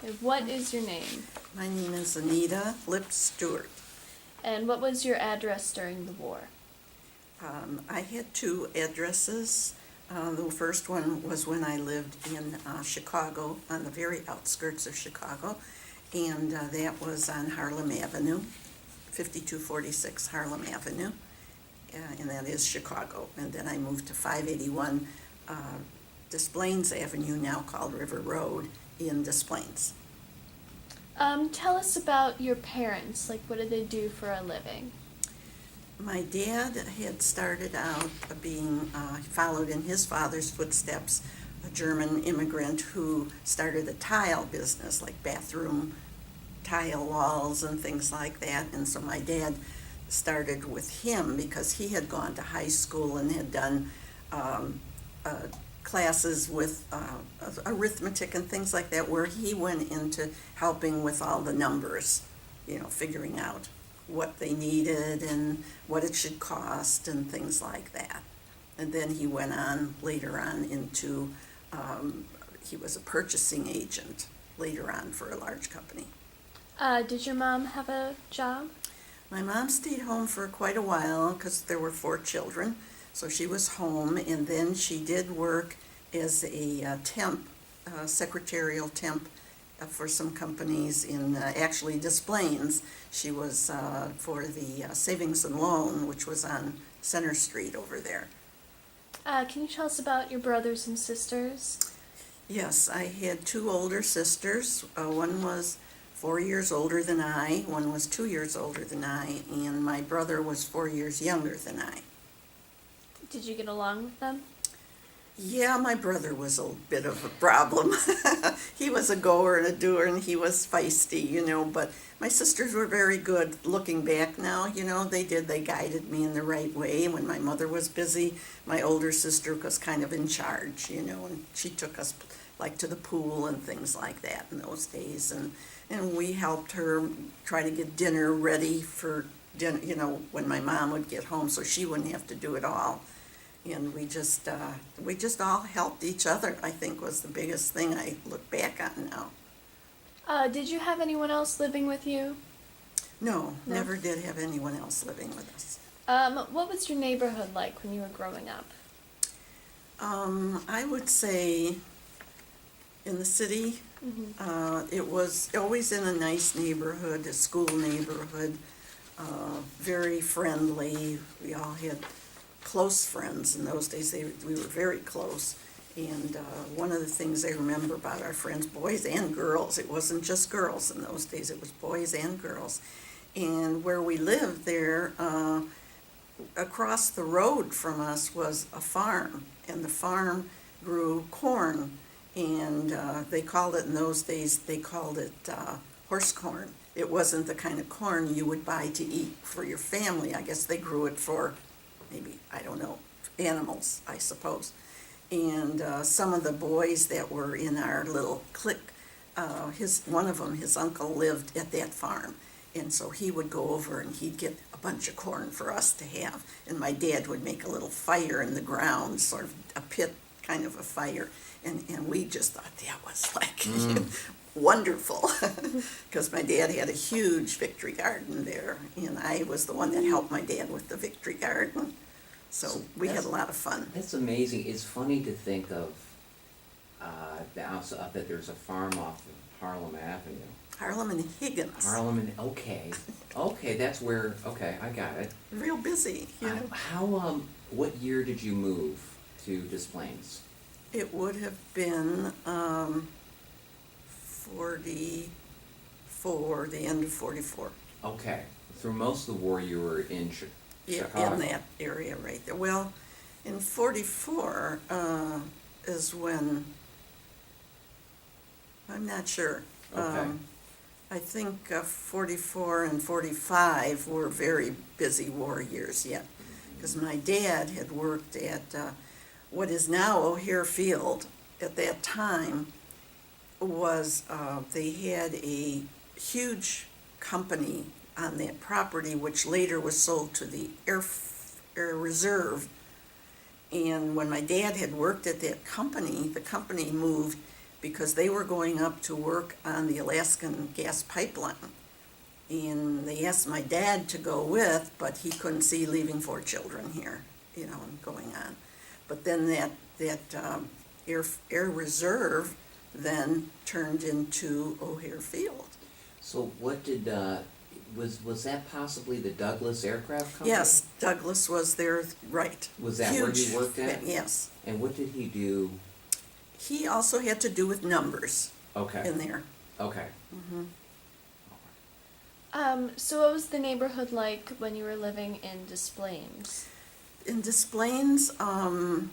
And what is your name? My name is Anita Stewart. And what was your address during the war? I had two addresses. The first one was when I lived in Chicago, on the very outskirts of Chicago, and that was on Harlem Avenue, 5246 Harlem Avenue, and that is Chicago. And then I moved to 581 Des Plaines Avenue, now called River Road, in Des Plaines. Tell us about your parents. Like, what did they do for a living? My dad had started out being, followed in his father's footsteps, a German immigrant who started a tile business, like bathroom tile walls and things like that. And so my dad started with him because he had gone to high school and had done classes with arithmetic and things like that, where he went into helping with all the numbers, figuring out what they needed and what it should cost and things like that. And then he went on later on into, he was a purchasing agent later on for a large company. Did your mom have a job? My mom stayed home for quite a while because there were 4 children, so she was home, and then she did work as a temp, secretarial temp for some companies in actually Des Plaines. She was for the Savings and Loan, which was on Center Street over there. Can you tell us about your brothers and sisters? Yes, I had 2 older sisters. One was 4 years older than I, one was 2 years older than I, and my brother was 4 years younger than I. Did you get along with them? Yeah, my brother was a bit of a problem. He was a goer and a doer, and he was feisty, but my sisters were very good. Looking back now, they guided me in the right way. When my mother was busy, my older sister was kind of in charge, and she took us like to the pool and things like that in those days, and we helped her try to get dinner ready for dinner, when my mom would get home, so she wouldn't have to do it all. And we just all helped each other, I think, was the biggest thing I look back on now. Did you have anyone else living with you? No, never did have anyone else living with us. What was your neighborhood like when you were growing up? I would say in the city, it was always in a nice neighborhood, a school neighborhood, very friendly. We all had close friends in those days. We were very close, and one of the things I remember about our friends, boys and girls, it wasn't just girls in those days, it was boys and girls. And where we lived there, across the road from us was a farm, and the farm grew corn, and they called it in those days, horse corn. It wasn't the kind of corn you would buy to eat for your family. I guess they grew it for maybe, I don't know, animals, I suppose. And some of the boys that were in our little clique, one of them, his uncle, lived at that farm. And so he would go over and he'd get a bunch of corn for us to have. And my dad would make a little fire in the ground, sort of a pit kind of a fire. And we just thought that was like wonderful, because my dad had a huge victory garden there, and I was the one that helped my dad with the victory garden. So we had a lot of fun. That's amazing. It's funny to think of that there's a farm off of Harlem Avenue. Harlem and Higgins. Okay, that's where, I got it. Real busy, What year did you move to Des Plaines? It would have been 44, the end of 44. Okay, through most of the war you were in Chicago. Yeah, in that area right there. Well, in 44 is when, I'm not sure. Okay. I think 44 and 45 were very busy war years yet, because my dad had worked at what is now O'Hare Field. At that time was, they had a huge company on that property, which later was sold to the Air Reserve. And when my dad had worked at that company, the company moved because they were going up to work on the Alaskan gas pipeline. And they asked my dad to go with, but he couldn't see leaving 4 children here, and going on. But then that air reserve then turned into O'Hare Field. So what did, was that possibly the Douglas Aircraft Company? Yes, Douglas was there, right. Was that where Huge he worked at? Yes. And what did he do? He also had to do with numbers Okay, in there. okay. So what was the neighborhood like when you were living in Des Plaines? In Des Plaines, I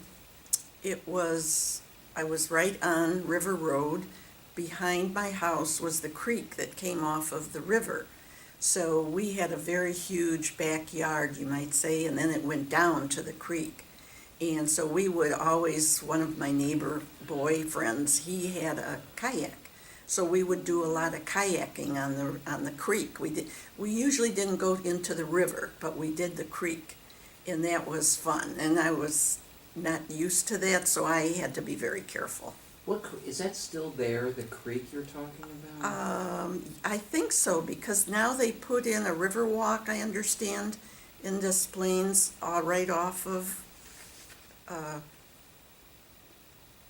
was right on River Road. Behind my house was the creek that came off of the river. So we had a very huge backyard, you might say, and then it went down to the creek. And so we would always, one of my neighbor boyfriends, he had a kayak. So we would do a lot of kayaking on the creek. We usually didn't go into the river, but we did the creek, and that was fun. And I was not used to that, so I had to be very careful. Is that still there, the creek you're talking about? I think so, because now they put in a river walk, I understand, in Des Plaines, right off of,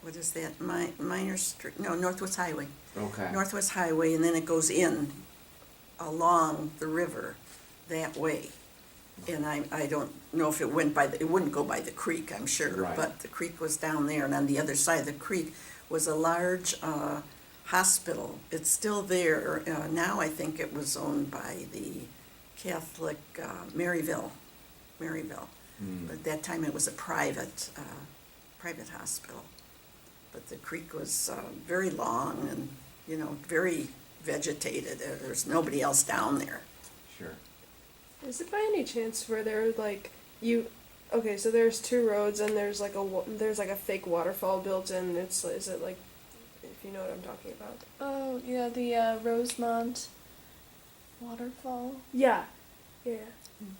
what is that, Minor Street, no, Northwest Highway. Okay. Northwest Highway, and then it goes in along the river that way. And I don't know if it it wouldn't go by the creek, I'm sure, Right. but the creek was down there, and on the other side of the creek was a large hospital. It's still there. Now I think it was owned by the Catholic Maryville. Mm. But at that time it was a private hospital. But the creek was very long and, very vegetated. There's nobody else down there. Sure. Is it by any chance where there okay, so there's 2 roads and there's like a fake waterfall built in. Is it like, if you know what I'm talking about? Oh, yeah, the Rosemont waterfall. Yeah. Yeah.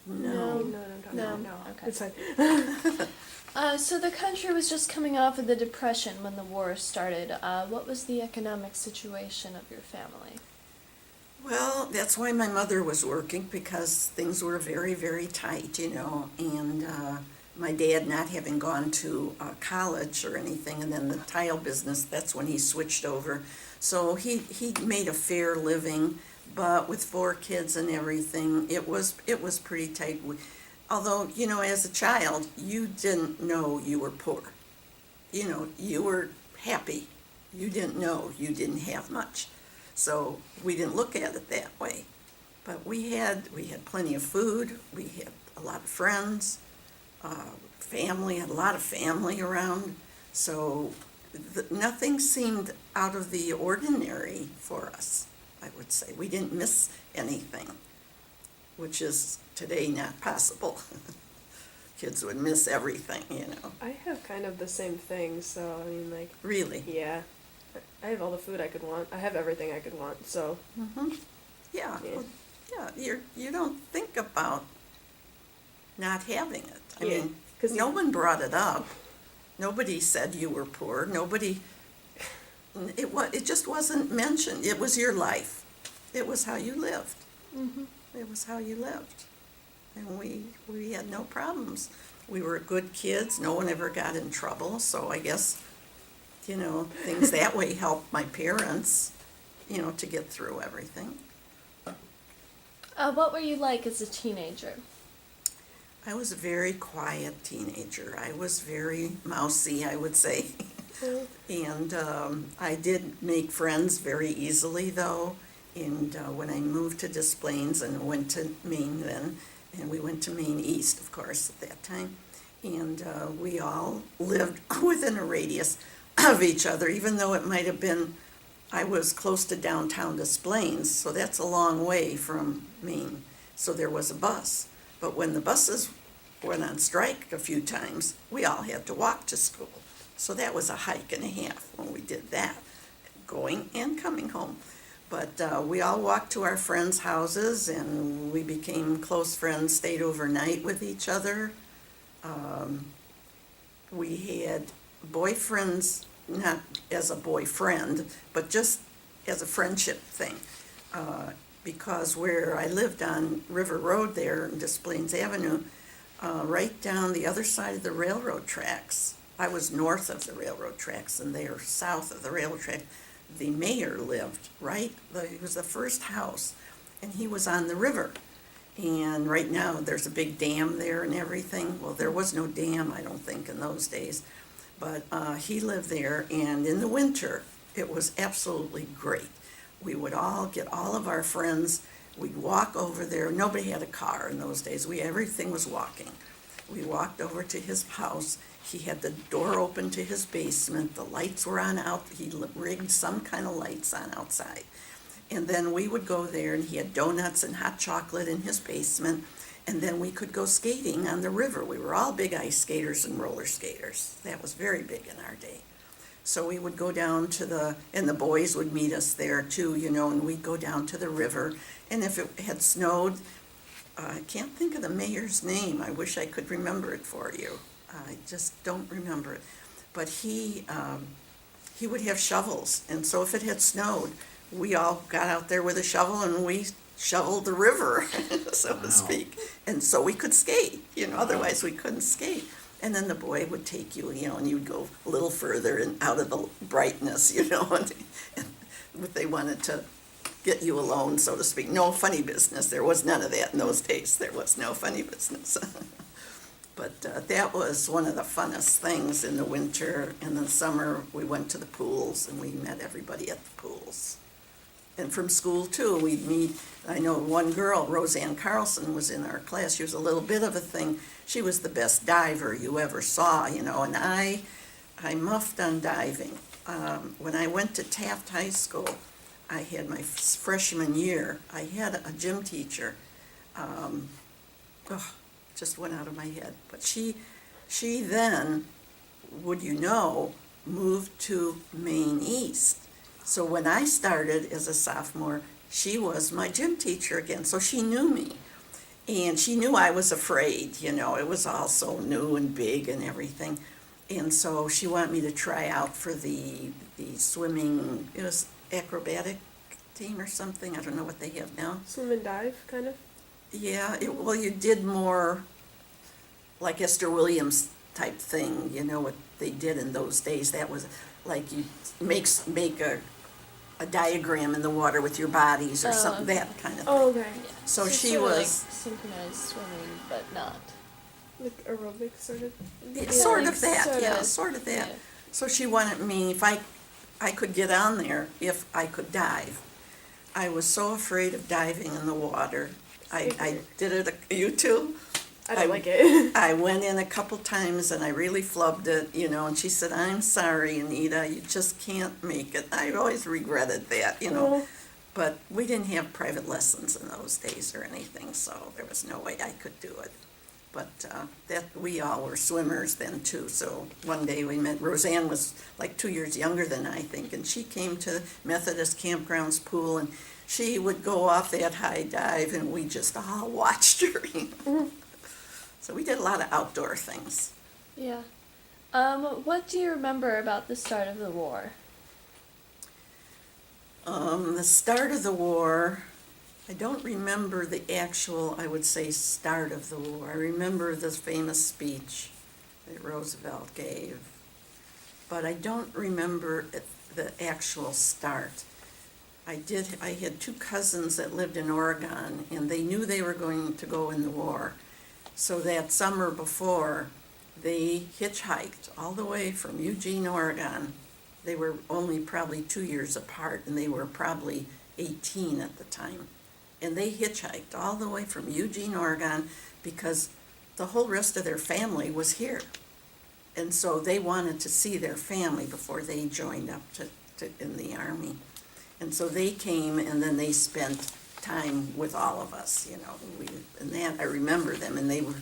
No. You know what I'm talking No. about? No. Okay. It's fine. So the country was just coming off of the Depression when the war started. What was the economic situation of your family? Well, that's why my mother was working, because things were very, very tight, and my dad not having gone to college or anything, and then the tile business, that's when he switched over. So he made a fair living, but with 4 kids and everything, it was pretty tight. Although, as a child, you didn't know you were poor. You were happy. You didn't know you didn't have much. So we didn't look at it that way. But we had plenty of food, we had a lot of friends, family, had a lot of family around. So nothing seemed out of the ordinary for us, I would say. We didn't miss anything, which is today not possible. Kids would miss everything, I have kind of the same thing, so I mean, like, Really. yeah. I have all the food I could want. I have everything I could want, so. Mm-hmm. Yeah. Yeah. Well, you don't think about not having it. I Yeah, mean, 'cause no you- one brought it up. Nobody said you were poor. Nobody. It just wasn't mentioned. It was your life. It was how you lived. Mm-hmm. It was how you lived, and we had no problems. We were good kids. No one ever got in trouble. So I guess, things that way helped my parents, to get through everything. What were you like as a teenager? I was a very quiet teenager. I was very mousy, I would say. And I did make friends very easily, though. And when I moved to Des Plaines and went to Maine then, and we went to Maine East, of course, at that time, and we all lived within a radius of each other, even though it might have been, I was close to downtown Des Plaines, so that's a long way from Maine. So there was a bus. But when the buses went on strike a few times, we all had to walk to school. So that was a hike and a half when we did that, going and coming home. But we all walked to our friends' houses, and we became close friends, stayed overnight with each other. We had boyfriends not as a boyfriend, but just as a friendship thing. Because where I lived on River Road there in Des Plaines Avenue, right down the other side of the railroad tracks, I was north of the railroad tracks and they are south of the railroad track. The mayor lived he was the first house, and he was on the river. And right now, there's a big dam there and everything. Well, there was no dam, I don't think, in those days. But he lived there, and in the winter, it was absolutely great. We would all get all of our friends, we'd walk over there. Nobody had a car in those days. Everything was walking. We walked over to his house. He had the door open to his basement. The lights were on out. He rigged some kind of lights on outside. And then we would go there, and he had donuts and hot chocolate in his basement. And then we could go skating on the river. We were all big ice skaters and roller skaters. That was very big in our day. So we would go down to and the boys would meet us there too, and we'd go down to the river. And if it had snowed, I can't think of the mayor's name. I wish I could remember it for you. I just don't remember it. But he would have shovels. And so if it had snowed, we all got out there with a shovel and we shoveled the river, so to speak. And so we could skate, otherwise we couldn't skate. And then the boy would take you, and you'd go a little further and out of the brightness, and they wanted to get you alone, so to speak. No funny business. There was none of that in those days. There was no funny business. But that was one of the funnest things in the winter. In the summer, we went to the pools and we met everybody at the pools. And from school too, we'd meet. I know one girl, Roseanne Carlson, was in our class. She was a little bit of a thing. She was the best diver you ever saw, and I muffed on diving. When I went to Taft High School, I had my freshman year, I had a gym teacher. Just went out of my head. But she then, moved to Maine East. So when I started as a sophomore, she was my gym teacher again, so she knew me. And she knew I was afraid, it was all so new and big and everything. And so she wanted me to try out for the swimming, it was acrobatic team or something, I don't know what they have now. Swim and dive, kind of? Yeah, you did more like Esther Williams type thing, what they did in those days. That was like you make a diagram in the water with your bodies or something, okay. That kind of thing. Oh, okay. Yeah. So she sort of was... like synchronized swimming, but not. Like aerobic, sort of? Yeah, sort like of that, sort of, that. yeah. So she wanted me, if I could get on there, if I could dive. I was so afraid of diving in the water. I did it, you too? I don't like it. I went in a couple times and I really flubbed it, and she said, "I'm sorry, Anita, you just can't make it." I always regretted that, Oh. But we didn't have private lessons in those days or anything, so there was no way I could do it. But we all were swimmers then too, so one day we met. Roseanne was like 2 years younger than I think, and she came to Methodist Campground's pool, and she would go off that high dive, and we just all watched her. Mm-hmm. So we did a lot of outdoor things. Yeah. What do you remember about the start of the war? The start of the war, I don't remember the actual, I would say, start of the war. I remember this famous speech that Roosevelt gave, but I don't remember the actual start. I had two cousins that lived in Oregon, and they knew they were going to go in the war. So that summer before, they hitchhiked all the way from Eugene, Oregon. They were only probably 2 years apart, and they were probably 18 at the time. And they hitchhiked all the way from Eugene, Oregon, because the whole rest of their family was here. And so they wanted to see their family before they joined up in the Army. And so they came, and then they spent time with all of us, and that I remember them. And they were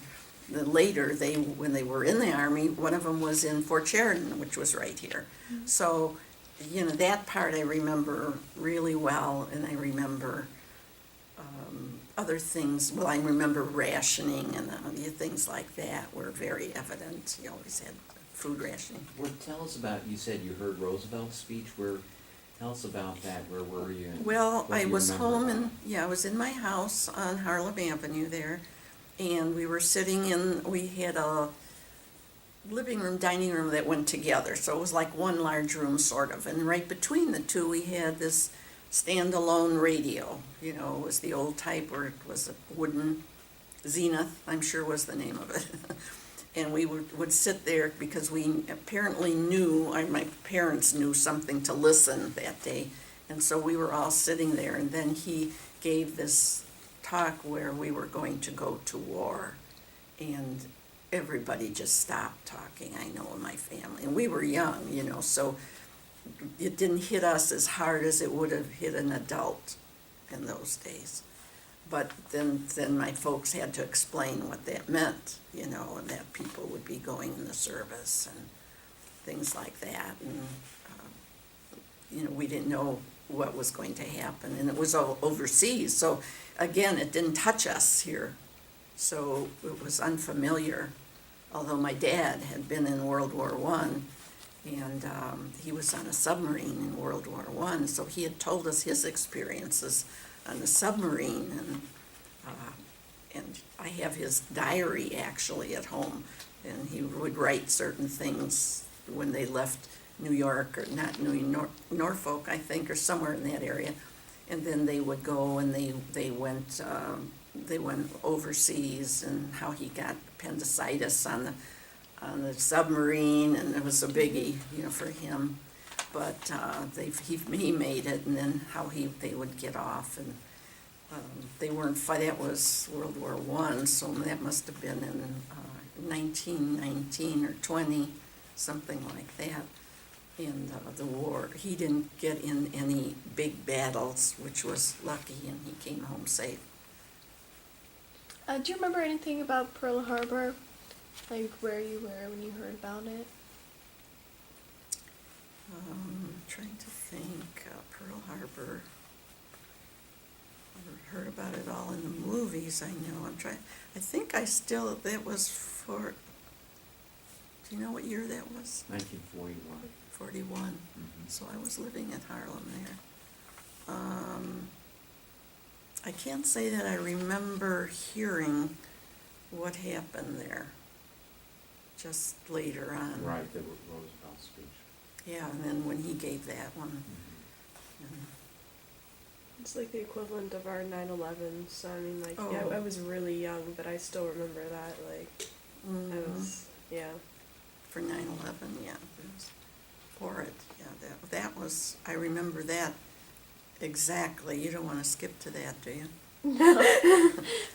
later. When they were in the Army, one of them was in Fort Sheridan, which was right here. Mm-hmm. So, that part I remember really well, and I remember other things. Well, I remember rationing and things like that were very evident. You always had food rationing. Well, tell us about, you said you heard Roosevelt's speech, tell us about that, where were you? And Well, what do I you was remember home about and, it? yeah, I was in my house on Harlem Avenue there, and we were sitting we had a living room, dining room that went together, so it was like one large room sort of, and right between the two, we had this standalone radio, it was the old type where it was a wooden Zenith, I'm sure was the name of it. And we would sit there because we apparently knew, my parents knew something to listen that day. And so we were all sitting there, and then he gave this talk where we were going to go to war. And everybody just stopped talking, I know, in my family. And we were young, so it didn't hit us as hard as it would have hit an adult in those days. But then my folks had to explain what that meant, and that people would be going in the service and things like that. And, we didn't know what was going to happen. And it was all overseas. So, again, it didn't touch us here. So it was unfamiliar. Although my dad had been in World War I, and he was on a submarine in World War I, so he had told us his experiences on the submarine, and I have his diary actually at home, and he would write certain things when they left New York, or not Norfolk, I think, or somewhere in that area, and then they would go and they went overseas, and how he got appendicitis on the submarine, and it was a biggie, for him. But he made it, and then how they would get off, and they weren't that was World War I, so that must have been in 1919 or 20, something like that. In the war, he didn't get in any big battles, which was lucky, and he came home safe. Do you remember anything about Pearl Harbor? Like where you were when you heard about it? Trying to think, Pearl Harbor. I heard about it all in the movies, I know. I think that was do you know what year that was? 1941. 41. Mhm. So I was living in Harlem there. I can't say that I remember hearing what happened there, just later on. Right, the Roosevelt speech. Yeah, and then when he gave that one. Mhm. and- It's like the equivalent of our 9/11. So I mean, like, Oh. yeah, I was really young, but I still remember that. Like, I Mhm. was, yeah. For 9/11, yeah, it was for it, yeah, that was, I remember that exactly. You don't want to skip to that, do you?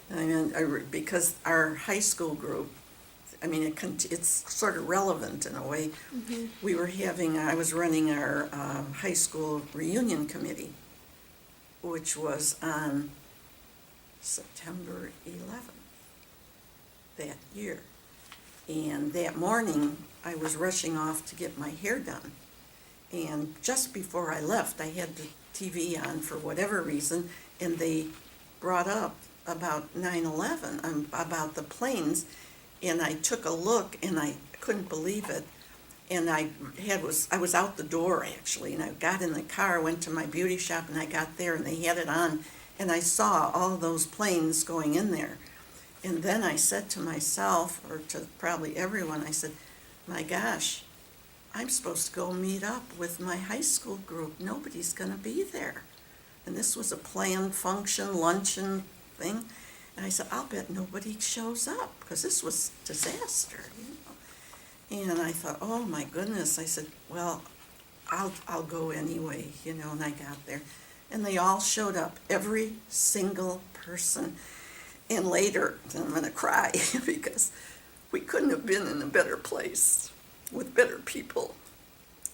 I mean, because our high school group, I mean, it's sort of relevant in a way. Mm-hmm. I was running our high school reunion committee, which was on September 11th that year. And that morning, I was rushing off to get my hair done. And just before I left, I had the TV on for whatever reason, and they brought up about 9/11, about the planes, and I took a look, and I couldn't believe it. And I was out the door, actually, and I got in the car, went to my beauty shop, and I got there, and they had it on, and I saw all those planes going in there. And then I said to myself, or to probably everyone, I said, my gosh, I'm supposed to go meet up with my high school group. Nobody's going to be there. And this was a planned function, luncheon thing. And I said, I'll bet nobody shows up, because this was disaster, And I thought, oh my goodness. I said, well, I'll go anyway, and I got there. And they all showed up, every single person. And later, I'm going to cry, because we couldn't have been in a better place with better people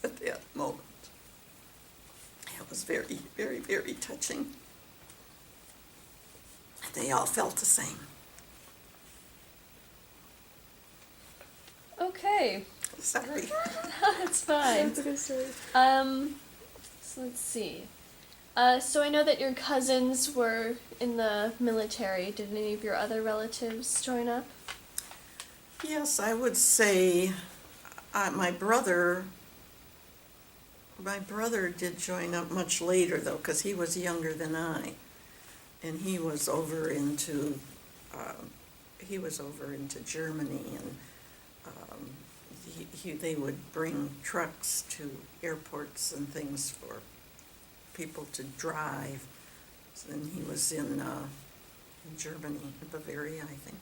at that moment. It was very, very, very touching. They all felt the same. Okay. Sorry. That's fine. That's a good story. So let's see. So I know that your cousins were in the military. Did any of your other relatives join up? Yes, I would say My brother did join up much later though, because he was younger than I. And he was over into Germany, and they would bring trucks to airports and things for people to drive. And he was in Germany, in Bavaria, I think.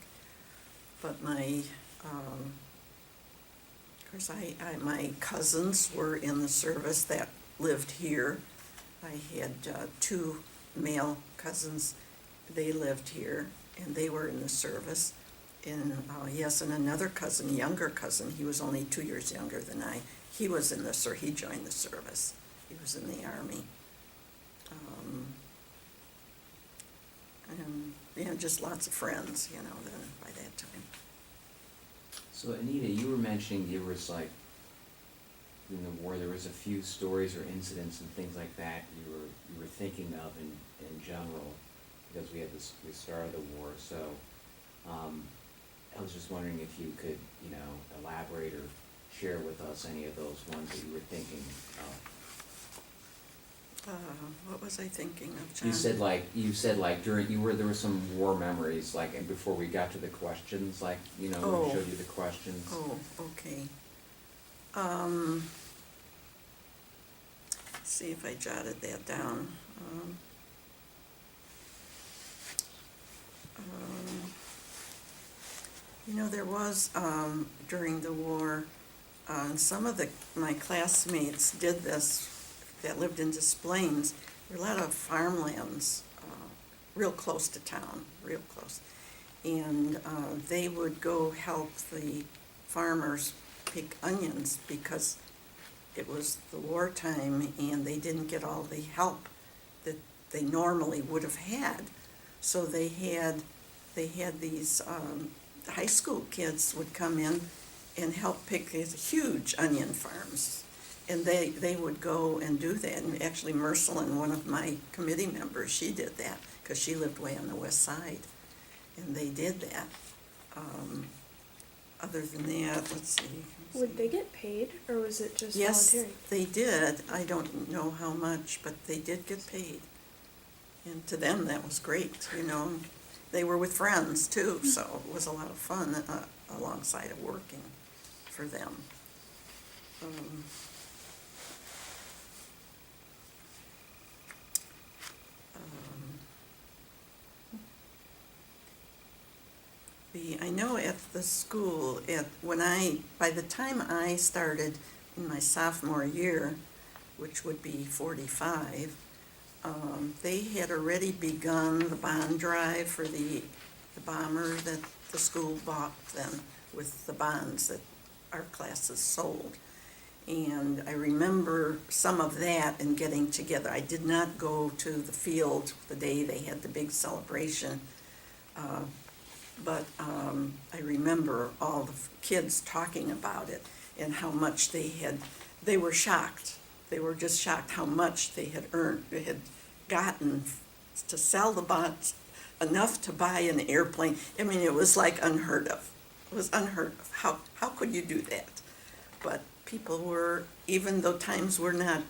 But of course, my cousins were in the service that lived here. I had two male cousins. They lived here, and they were in the service. And yes, and another cousin, younger cousin, he was only 2 years younger than I. He was in he joined the service. He was in the Army. And just lots of friends, then by that time. So Anita, you were mentioning there was like, in the war, there was a few stories or incidents and things like that you were thinking of in general, because we had the start of the war. So I was just wondering if you could, elaborate or share with us any of those ones that you were thinking of. What was I thinking of, John? You said like there were some war memories, like, and before we got to the questions, like, when we showed you the questions. Oh, okay. Let's see if I jotted that down. There was, during the war, some of my classmates did this, that lived in Des Plaines. There were a lot of farmlands, real close to town, real close. And they would go help the farmers pick onions because it was the wartime and they didn't get all the help that they normally would have had. So they had these high school kids would come in and help pick these huge onion farms. And they would go and do that. And actually Mercelin, one of my committee members, she did that because she lived way on the west side. And they did that. Other than that, let's see. Would they get paid, or was it just Yes, voluntary? they did. I don't know how much, but they did get paid. And to them, that was great, They were with friends too, so it was a lot of fun alongside of working for them. I know at the school, by the time I started in my sophomore year, which would be 45, they had already begun the bond drive for the bomber that the school bought then with the bonds that our classes sold. And I remember some of that and getting together. I did not go to the field the day they had the big celebration, but I remember all the kids talking about it and how much they were shocked. They were just shocked how much they had earned, they had gotten to sell the bonds enough to buy an airplane. I mean, it was like unheard of. It was unheard of. How could you do that? But people were, even though times were not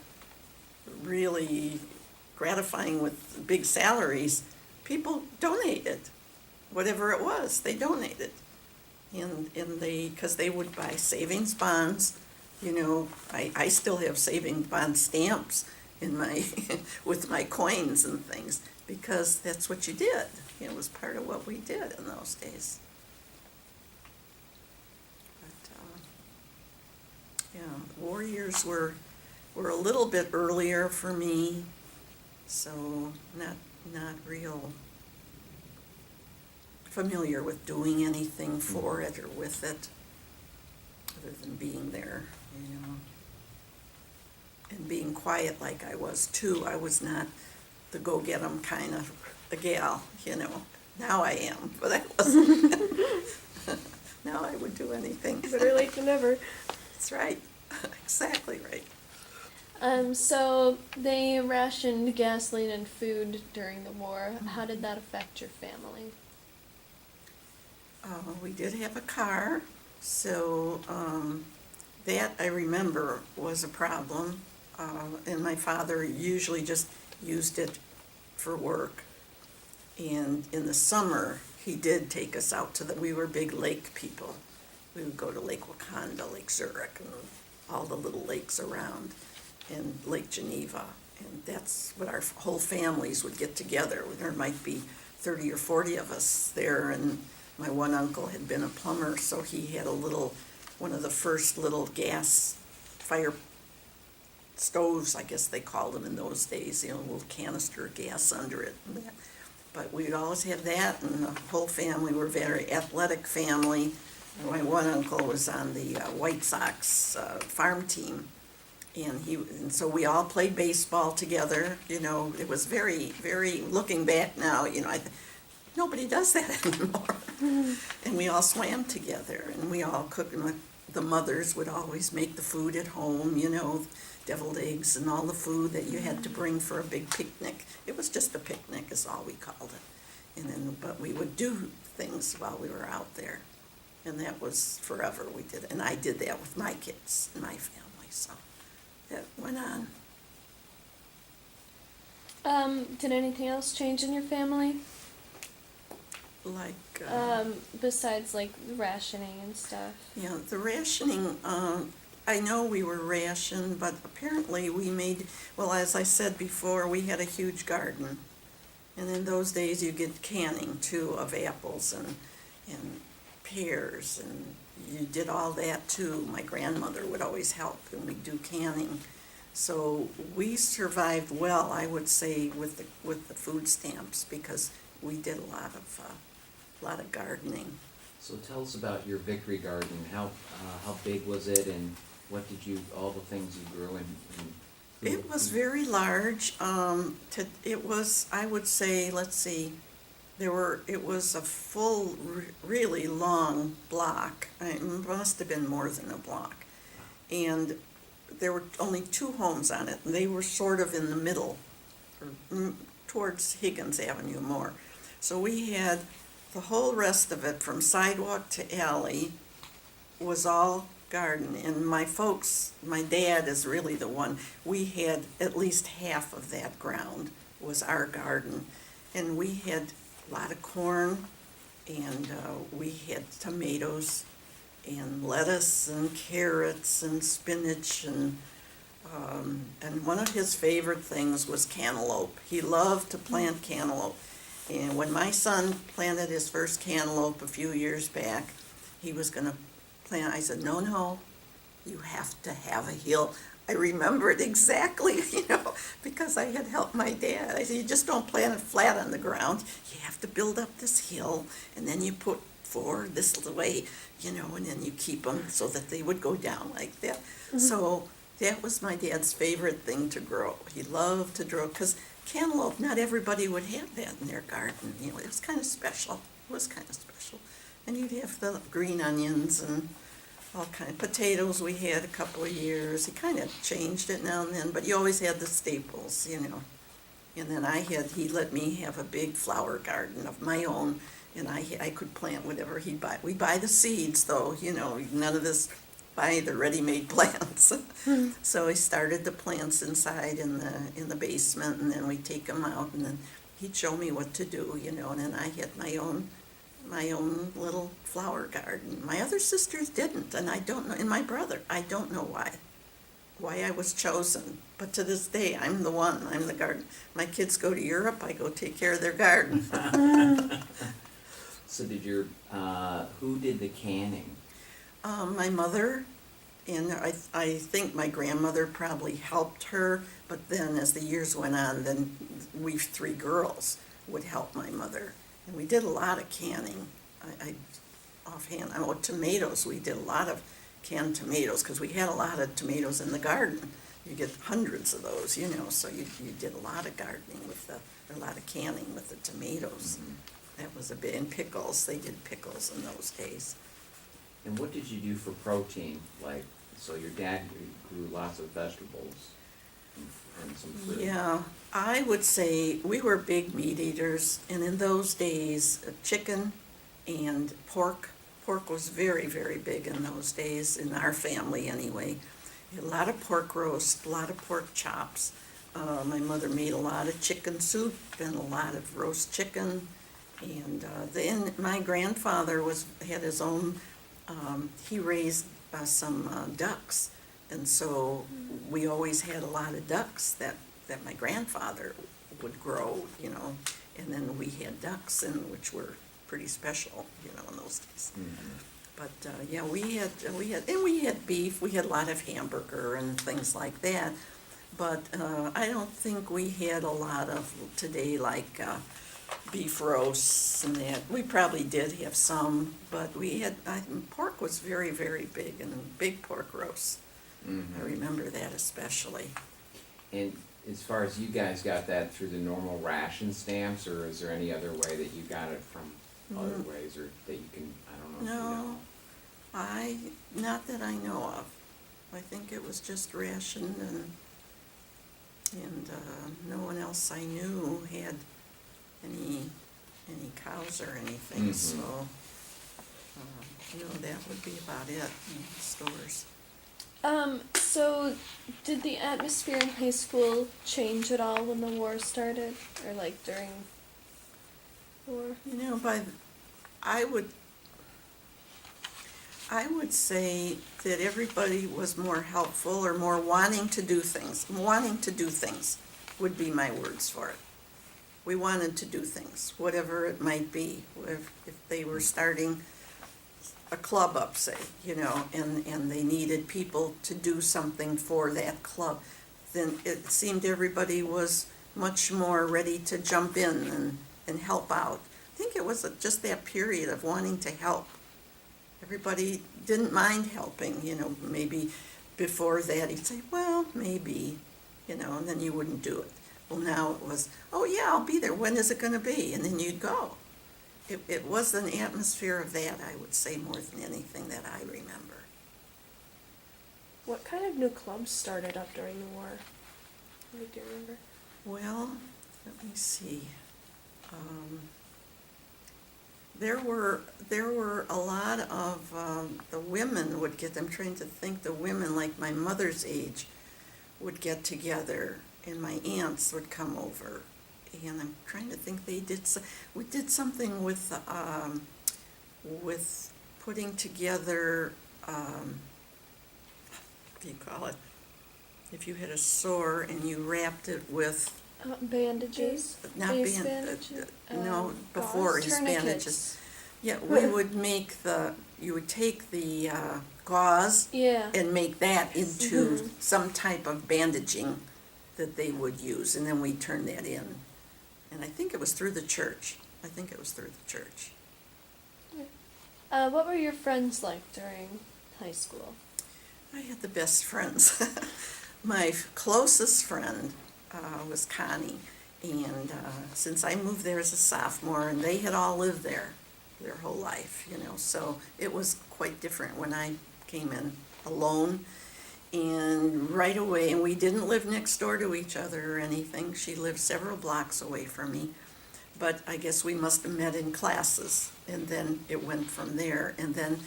really gratifying with big salaries, people donated. Whatever it was, they donated. And because they would buy savings bonds, I still have savings bond stamps in my, with my coins and things, because that's what you did. It was part of what we did in those days. War years were a little bit earlier for me, so not real familiar with doing anything for it or with it, other than being there, and being quiet like I was too. I was not the go-get-em kind of a gal, Now I am, but I wasn't. Now I would do anything. Better late than never. That's right. Exactly right. So they rationed gasoline and food during the war. How did that affect your family? We did have a car, so That I remember was a problem, and my father usually just used it for work. And in the summer, he did take us out we were big lake people. We would go to Lake Wakanda, Lake Zurich, and all the little lakes around, and Lake Geneva. And that's what our whole families would get together. There might be 30 or 40 of us there, and my one uncle had been a plumber, so he had one of the first little gas fire stoves, I guess they called them in those days, a little canister of gas under it. And that. But we'd always have that, and the whole family were a very athletic family. And my one uncle was on the White Sox farm team, and so we all played baseball together. It was very, very, looking back now, nobody does that anymore. And we all swam together, and we all cooked, and the mothers would always make the food at home, deviled eggs and all the food that you had to bring for a big picnic. It was just a picnic is all we called it. But we would do things while we were out there. And that was forever we did it. And I did that with my kids and my family, so that went on. Did anything else change in your family? Like, Besides like rationing and stuff? yeah, the rationing, I know we were rationed, but apparently as I said before, we had a huge garden. And in those days, you get canning too of apples and pears, and you did all that too. My grandmother would always help, and we'd do canning. So we survived well, I would say, with the food stamps, because we did a lot of gardening. So tell us about your victory garden. How big was it, and what did all the things you grew and It was very large. It was, I would say, let's see, it was a full, really long block. It must have been more than a block. And there were only 2 homes on it, and they were sort of in the middle, or towards Higgins Avenue more. So we had the whole rest of it, from sidewalk to alley, was all garden. And my dad is really the one, we had at least half of that ground was our garden. And we had a lot of corn, and we had tomatoes and lettuce and carrots and spinach, and one of his favorite things was cantaloupe. He loved to plant cantaloupe. And when my son planted his first cantaloupe a few years back, he was going to plant, I said, no, you have to have a hill. I remember it exactly, because I had helped my dad. I said, you just don't plant it flat on the ground. You have to build up this hill, and then you put 4 this way, and then you keep them so that they would go down like that. Mm-hmm. So that was my dad's favorite thing to grow. He loved to grow, because cantaloupe, not everybody would have that in their garden. It was kind of special. And you'd have the green onions and all kind of potatoes we had a couple of years. He kind of changed it now and then, but you always had the staples, And then he let me have a big flower garden of my own, and I could plant whatever he'd buy. We buy the seeds, though, none of this buy the ready-made plants. So I started the plants inside in the basement, and then we'd take them out, and then he'd show me what to do, and then I had my own little flower garden. My other sisters didn't, and I don't know, and my brother, I don't know why I was chosen, but to this day, I'm the garden. My kids go to Europe, I go take care of their garden. So who did the canning? My mother, and I think my grandmother probably helped her, but then as the years went on, then we 3 girls would help my mother. And we did a lot of canning. Tomatoes, we did a lot of canned tomatoes, because we had a lot of tomatoes in the garden. You get hundreds of those, so you did a lot of gardening a lot of canning with the tomatoes. Mm-hmm. That was a bit, and pickles, they did pickles in those days. And what did you do for protein? So your dad grew lots of vegetables and some fruit. Yeah, I would say we were big meat eaters, and in those days, chicken and pork Pork was very, very big in those days, in our family anyway. A lot of pork roast, a lot of pork chops. My mother made a lot of chicken soup and a lot of roast chicken. And then my grandfather had his own, he raised some ducks. And so we always had a lot of ducks that my grandfather would grow, you know. And then we had ducks, which were pretty special, you know, in those days. But yeah, we had beef. We had a lot of hamburger and things like that. But I don't think we had a lot of today, like beef roasts and that. We probably did have some, but we had pork was very, very big, and big pork roasts. I remember that especially. And as far as you guys got that through the normal ration stamps, or is there any other way that you got it from other ways, or that you can, I don't know if you know? Not that I know of. I think it was just rationed, and no one else I knew had any cows or anything, so, that would be about it in the stores. So did the atmosphere in high school change at all when the war started, or like during the war? You know, I would say that everybody was more helpful or more wanting to do things. Wanting to do things would be my words for it. We wanted to do things, whatever it might be. If they were starting a club up, say, you know, and they needed people to do something for that club, then it seemed everybody was much more ready to jump in and help out. I think it was just that period of wanting to help. Everybody didn't mind helping, you know. Maybe before that he'd say, well, maybe, you know, and then you wouldn't do it. Well, now it was, oh yeah, I'll be there, when is it gonna be? And then you'd go. It was an atmosphere of that, I would say, more than anything that I remember. What kind of new clubs started up during the war? Do you remember? Well, let me see. There were a lot of the women would get. I'm trying to think. The women, like my mother's age, would get together, and my aunts would come over, and I'm trying to think. We did something with putting together. What do you call it? If you had a sore and you wrapped it with. Bandages? Not Face bandages. bandage? No, before Gauze? his bandages. Tourniquets. Yeah, you would take the gauze Yeah. and make that into some type of bandaging that they would use, and then we'd turn that in. And I think it was through the church. What were your friends like during high school? I had the best friends. My closest friend was Connie, and since I moved there as a sophomore, and they had all lived there their whole life, you know, so it was quite different when I came in alone. And right away, and we didn't live next door to each other or anything. She lived several blocks away from me, but I guess we must have met in classes, and then it went from there. And then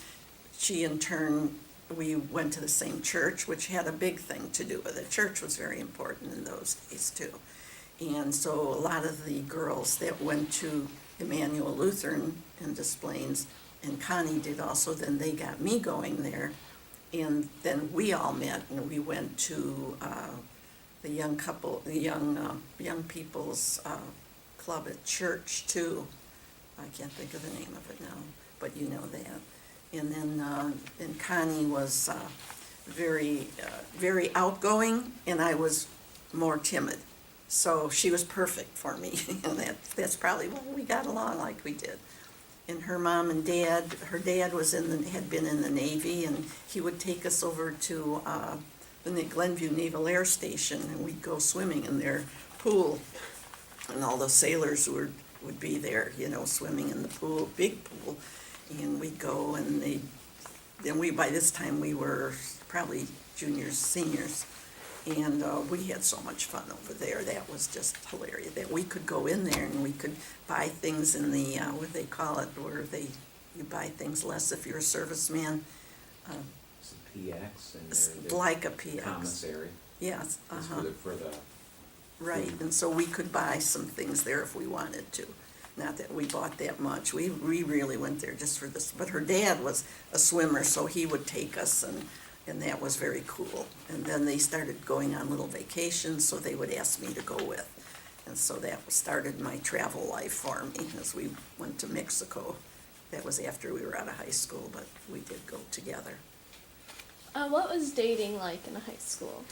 she, in turn, we went to the same church, which had a big thing to do with it. Church was very important in those days too. And so a lot of the girls that went to Emmanuel Lutheran in Des Plaines, and Connie did also, then they got me going there. And then we all met, and we went to the young people's club at church too. I can't think of the name of it now, but you know that. And then Connie was very outgoing, and I was more timid. So she was perfect for me, and that's probably why we got along like we did. And her mom and dad, her dad had been in the Navy, and he would take us over to the Glenview Naval Air Station, and we'd go swimming in their pool, and all the sailors would be there, you know, swimming in the pool, big pool, and we'd go, and by this time we were probably juniors, seniors, and we had so much fun over there. That was just hilarious, that we could go in there and we could buy things in the, what they call it, where they you buy things less if you're a serviceman. It's a PX and It's they're like a PX. commissary. Yes, It's uh-huh, for the right, and so we could buy some things there if we wanted to. Not that we bought that much, we really went there just for this, but her dad was a swimmer, so he would take us, and that was very cool. And then they started going on little vacations, so they would ask me to go with. And so that started my travel life for me as we went to Mexico. That was after we were out of high school, but we did go together. What was dating like in high school?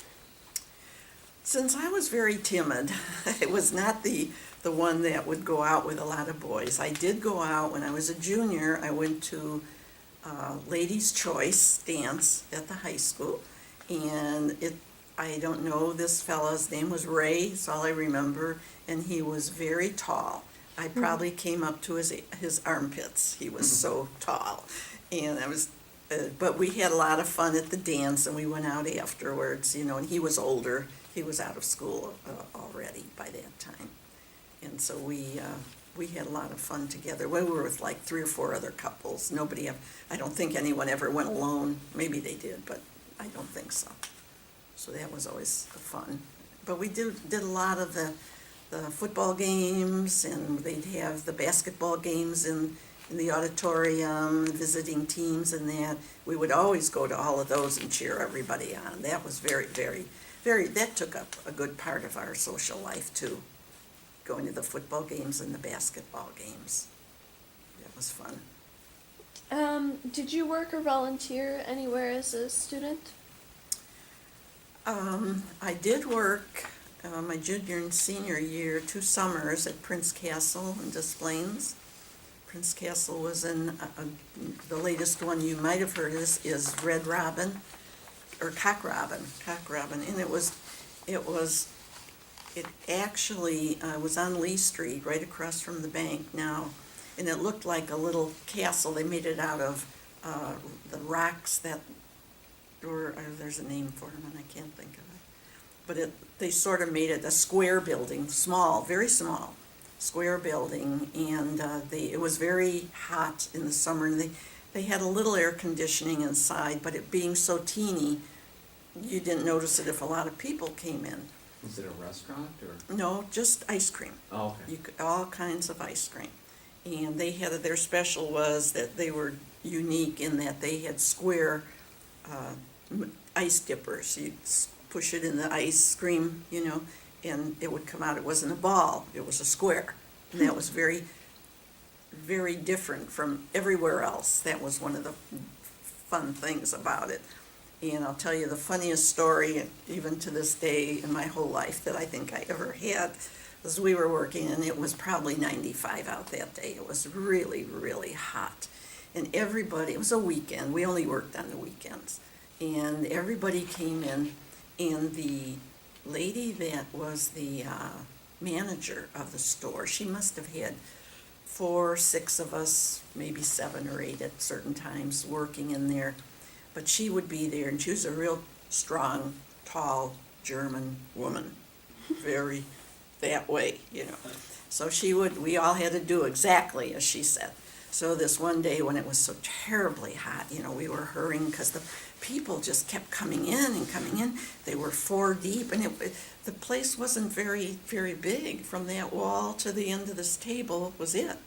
Since I was very timid, I was not the one that would go out with a lot of boys. I did go out when I was a junior. I went to Ladies' Choice dance at the high school, and I don't know this fella's name was Ray, that's all I remember, and he was very tall. I probably came up to his armpits. He was so tall, and I was. But we had a lot of fun at the dance, and we went out afterwards, you know, and he was older. He was out of school already by that time. And so we had a lot of fun together. We were with like 3 or 4 other couples. I don't think anyone ever went alone. Maybe they did, but I don't think so. So that was always fun. But we did a lot of the football games, and they'd have the basketball games in the auditorium, visiting teams and that. We would always go to all of those and cheer everybody on. That was very, very, that took up a good part of our social life too, going to the football games and the basketball games. That was fun. Did you work or volunteer anywhere as a student? I did work my junior and senior year, 2 summers at Prince Castle in Des Plaines. Prince Castle was in, the latest one you might have heard is Red Robin, or Cock Robin, and it actually was on Lee Street, right across from the bank now, and it looked like a little castle. They made it out of the rocks that were, there's a name for them and I can't think of it. But they sort of made it a square building, small, very small, square building, and it was very hot in the summer, and they had a little air conditioning inside, but it being so teeny, you didn't notice it if a lot of people came in. Is it a restaurant or? No, just ice cream. Oh, okay. All kinds of ice cream. And they had, their special was that they were unique in that they had square ice dippers. You'd push it in the ice cream, you know, and it would come out. It wasn't a ball, it was a square. And that was very, very different from everywhere else. That was one of the fun things about it. And I'll tell you the funniest story, even to this day in my whole life, that I think I ever had, was we were working, and it was probably 95 out that day. It was really, really hot. And everybody, it was a weekend, we only worked on the weekends. And everybody came in, and the lady that was the manager of the store, she must have had 4 or 6 of us, maybe 7 or 8 at certain times working in there. But she would be there, and she was a real strong, tall German woman, very that way, you know. So we all had to do exactly as she said. So this one day when it was so terribly hot, you know, we were hurrying because the people just kept coming in and coming in. They were 4 deep, and the place wasn't very, very big. From that wall to the end of this table was it.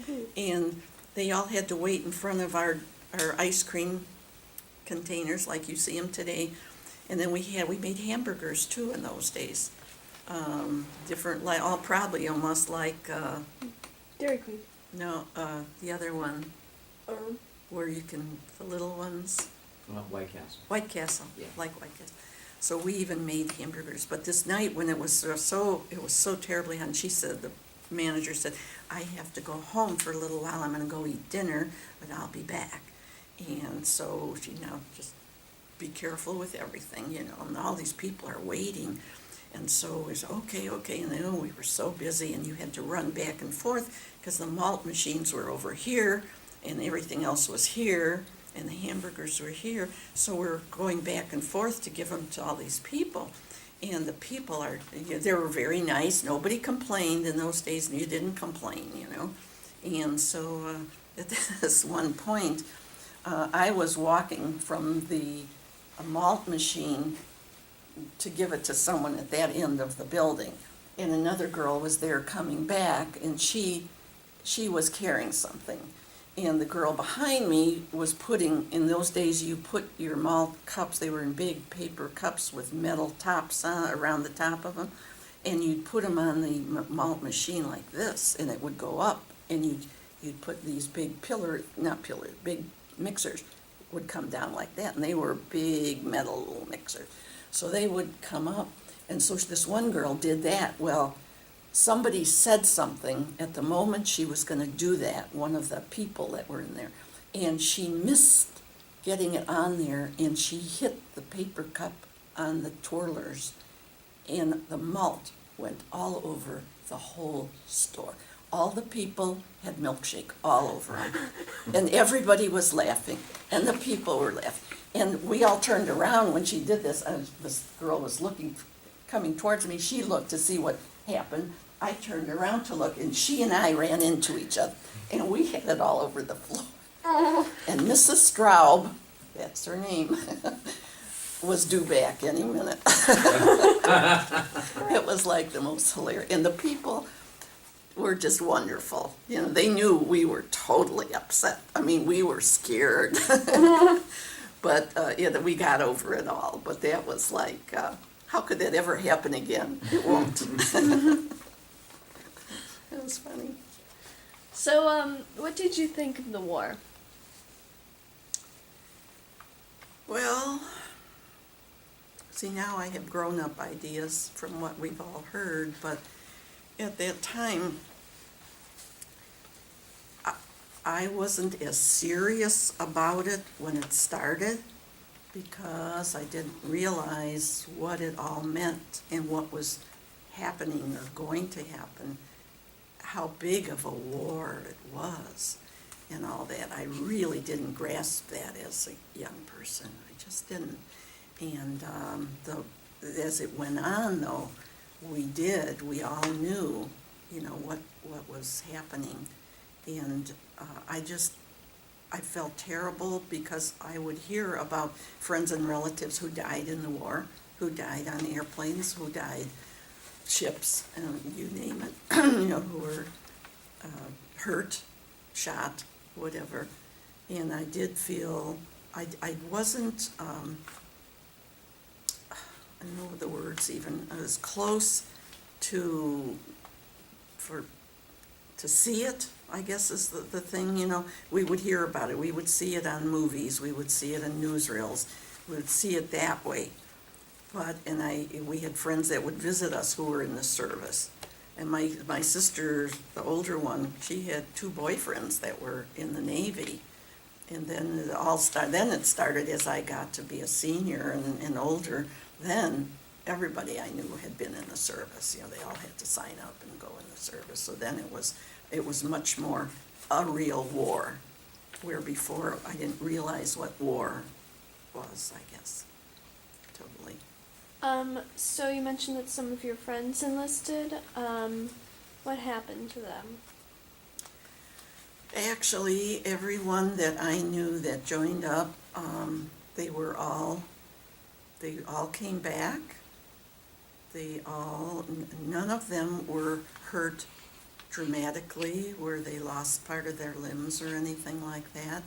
Mm-hmm. And they all had to wait in front of our ice cream containers like you see them today. And then we made hamburgers too in those days. Different, like, all probably almost like Dairy Queen. no, the other one where you can, the little ones. White Castle. White Castle, Yeah. like White Castle. So we even made hamburgers. But this night when it was so terribly hot, and she said, the manager said, I have to go home for a little while. I'm going to go eat dinner, but I'll be back. And so she, now just be careful with everything, you know, and all these people are waiting. And so it was okay. And then we were so busy, and you had to run back and forth because the malt machines were over here and everything else was here, and the hamburgers were here. So we're going back and forth to give them to all these people. And the people they were very nice. Nobody complained in those days, and you didn't complain, you know. And so at this one point, I was walking from the malt machine to give it to someone at that end of the building. And another girl was there coming back, and she was carrying something. And the girl behind me was putting, in those days you put your malt cups, they were in big paper cups with metal tops around the top of them, and you'd put them on the malt machine like this, and it would go up, and you'd put these big big mixers would come down like that, and they were big metal mixers. So they would come up, and so this one girl did that. Well, somebody said something at the moment she was going to do that, one of the people that were in there, and she missed getting it on there, and she hit the paper cup on the twirlers, and the malt went all over the whole store. All the people had milkshake all over them, and everybody was laughing, and the people were laughing. And we all turned around when she did this. This girl was coming towards me. She looked to see what happened. I turned around to look, and she and I ran into each other, and we had it all over the floor. And Mrs. Straub, that's her name, was due back any minute. It was like the most hilarious. And the people were just wonderful. You know, they knew we were totally upset. I mean, we were scared. But we got over it all. But that was like, how could that ever happen again? It won't. It was funny. So, what did you think of the war? Well, see, now I have grown-up ideas from what we've all heard, but at that time, I wasn't as serious about it when it started because I didn't realize what it all meant and what was happening or going to happen, how big of a war it was and all that. I really didn't grasp that as a young person. I just didn't. And as it went on, though, we all knew, what was happening. And I felt terrible because I would hear about friends and relatives who died in the war, who died on airplanes, who died ships, you name it, who were hurt, shot, whatever. And I did feel, I wasn't, I don't know the words even, I was close to see it, I guess is the thing, we would hear about it, we would see it on movies, we would see it in newsreels, we would see it that way. But, we had friends that would visit us who were in the service. And my sister, the older one, she had 2 boyfriends that were in the Navy. And then it started as I got to be a senior and older. Then everybody I knew had been in the service. They all had to sign up and go in the service. So then it was much more a real war, where before I didn't realize what war was, I guess, totally. So you mentioned that some of your friends enlisted. What happened to them? Actually, everyone that I knew that joined up, they all came back. None of them were hurt dramatically where they lost part of their limbs or anything like that.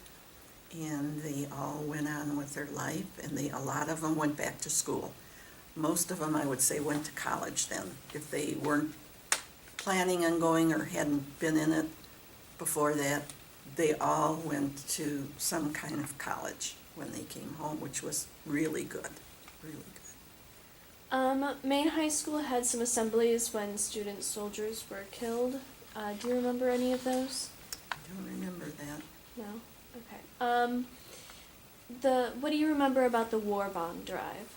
And they all went on with their life, and a lot of them went back to school. Most of them, I would say, went to college then. If they weren't planning on going or hadn't been in it before that, they all went to some kind of college when they came home, which was really good, really good. Maine High School had some assemblies when student soldiers were killed. Do you remember any of those? I don't remember that. No? Okay. What do you remember about the war bomb drive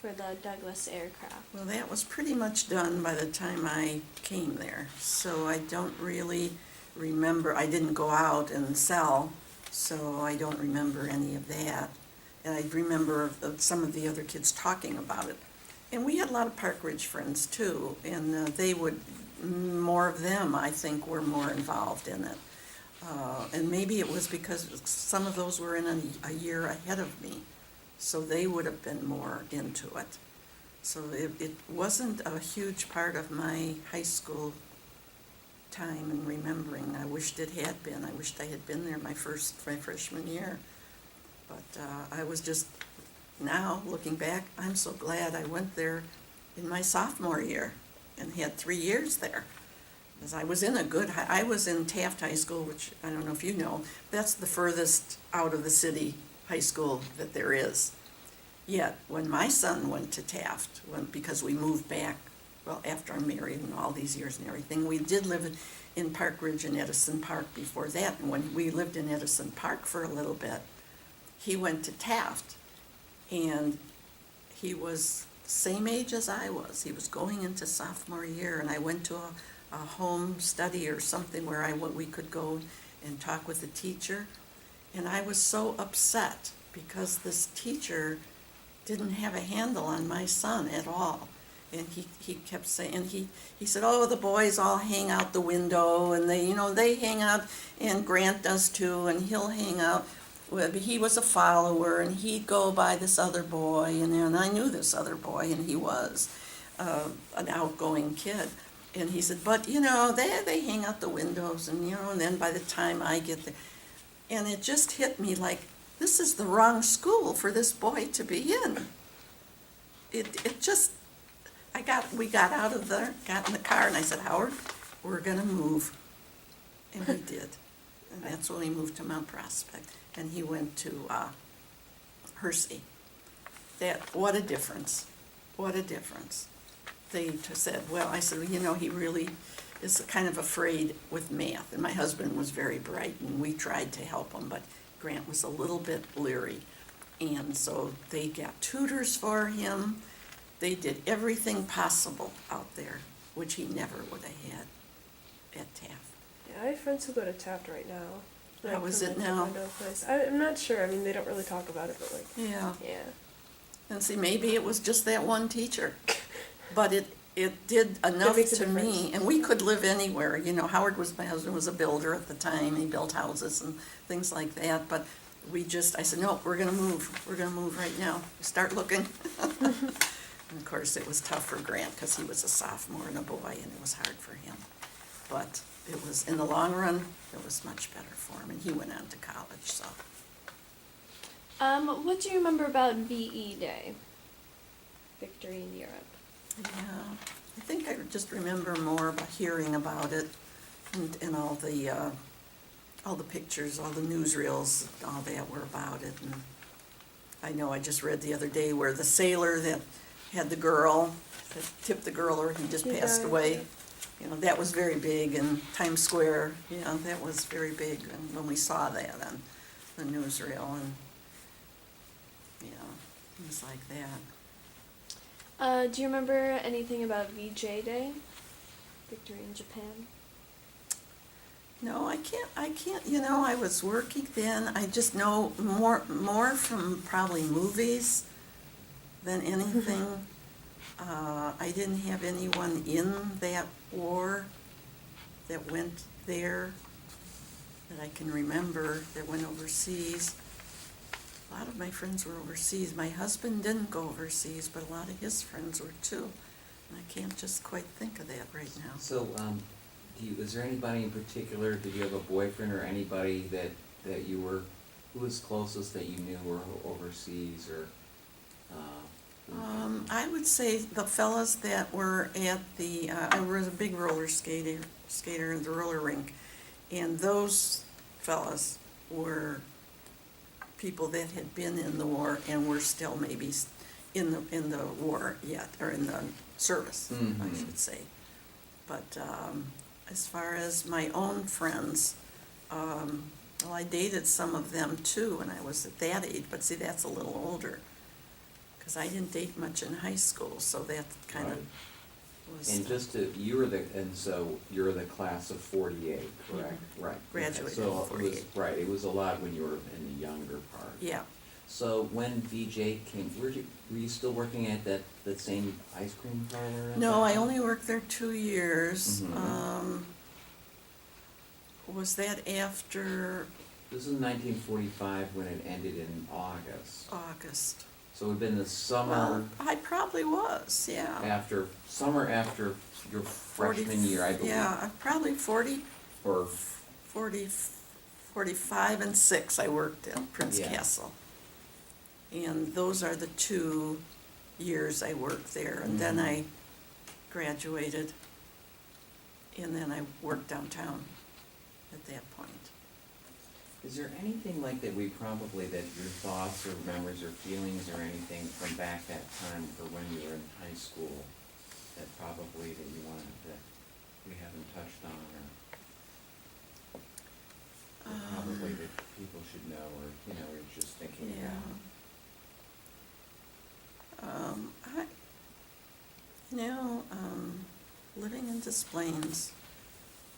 for the Douglas aircraft? Well, that was pretty much done by the time I came there, so I don't really remember. I didn't go out and sell, so I don't remember any of that. And I remember some of the other kids talking about it. And we had a lot of Park Ridge friends too, and more of them, I think, were more involved in it. And maybe it was because some of those were in a year ahead of me, so they would have been more into it. So it wasn't a huge part of my high school time and remembering. I wished it had been. I wished I had been there my freshman year. But I was just, now looking back, I'm so glad I went there in my sophomore year and had 3 years there. Because I was in I was in Taft High School, which I don't know if you know, that's the furthest out of the city high school that there is. Yet, when my son went to Taft, because we moved back, well, after I'm married and all these years and everything, we did live in Park Ridge and Edison Park before that. And when we lived in Edison Park for a little bit, he went to Taft, and he was same age as I was. He was going into sophomore year, and I went to a home study or something where we could go and talk with the teacher. And I was so upset because this teacher didn't have a handle on my son at all. And he kept saying, and he said, oh, the boys all hang out the window, and they hang out, and Grant does too, and he'll hang out. Well, he was a follower, and he'd go by this other boy, and I knew this other boy, and he was an outgoing kid. And he said, but, they hang out the windows, and then by the time I get there, and it just hit me like, this is the wrong school for this boy to be in. It just, we got out of there, got in the car, and I said, Howard, we're gonna move. And we did. And that's when we moved to Mount Prospect, and he went to Hersey. What a difference, what a difference. They said, well, I said, he really is kind of afraid with math, and my husband was very bright, and we tried to help him, but Grant was a little bit leery, and so they got tutors for him. They did everything possible out there, which he never would have had at Taft. Yeah, I have friends who go to Taft right now. How is from, it like, now? the window place. I'm not sure. I mean, they don't really talk about it, but like, Yeah, yeah. and see, maybe it was just that one teacher, but it did enough makes a to me, difference. and we could live anywhere. My husband was a builder at the time, he built houses and things like that, but I said, no, we're gonna move right now, start looking. And of course, it was tough for Grant, because he was a sophomore and a boy, and it was hard for him. But it was, in the long run, it was much better for him, and he went on to college, so. What do you remember about VE Day? Victory in Europe. Yeah, I think I just remember more about hearing about it, and all the pictures, all the newsreels, all that were about it. And I know I just read the other day where the sailor that had the girl, that tipped the girl, or he just He passed died, away. That was very big in Times Square, that was very big, and when we saw that on the newsreel, and, things like that. Do you remember anything about VJ Day? Victory in Japan. No, I can't, I was working then, I just know more from probably movies than anything. I didn't have anyone in that war that went there that I can remember that went overseas. A lot of my friends were overseas. My husband didn't go overseas, but a lot of his friends were too. And I can't just quite think of that right now. So, is there anybody in particular, did you have a boyfriend or anybody that you were, who was closest that you knew were overseas, or? I would say the fellas that were at I was a big roller skater in the roller rink, and those fellas were people that had been in the war and were still maybe in the war yet, or in the service, Mm-hmm. I should say. But as far as my own friends, well, I dated some of them too when I was at that age, but see, that's a little older, because I didn't date much in high school, so that kind of was. And so you're the class of 48, correct? Right. Graduated So in it was, 48. right, it was a lot when you were in the younger part. Yeah. So when VJ came, were you still working at that same ice cream parlor? No, I only worked there 2 years. Mhm. Was that after This is 1945 when it ended in August. August? So it would have been the summer Well, I probably was, yeah. after your 40 freshman year, I believe. Yeah, probably 40, Or 40, 45 and 6 I worked at Prince Yeah. Castle. And those are the 2 years I worked there, and then Mhm. I graduated, and then I worked downtown at that point. is there anything like that that your thoughts or memories or feelings or anything from back that time or when you were in high school that probably that you wanted that we haven't touched on or probably that people should know or, you're just thinking Yeah. about? Living in Des Plaines,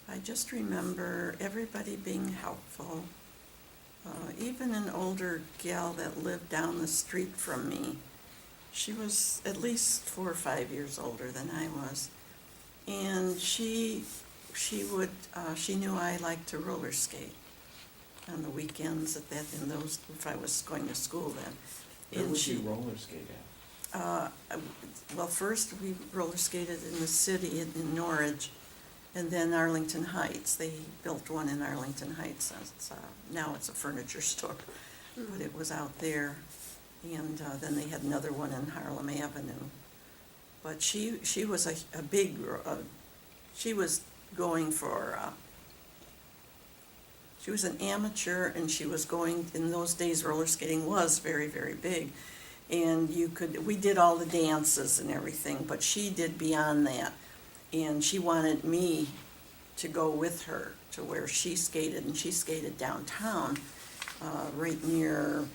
I just remember everybody being helpful. Even an older gal that lived down the street from me, she was at least 4 or 5 years older than I was. And she knew I liked to roller skate on the weekends if I was going to school then. Where And would she, you roller skate at? well, first we roller skated in the city in Norwich, and then Arlington Heights. They built one in Arlington Heights. Now it's a furniture store, but it was out there. And then they had another one in Harlem Avenue. But she was a big, she was going for, she was an amateur, and she was going, in those days roller skating was very, very big. And we did all the dances and everything, but she did beyond that. And she wanted me to go with her to where she skated, and she skated downtown, right near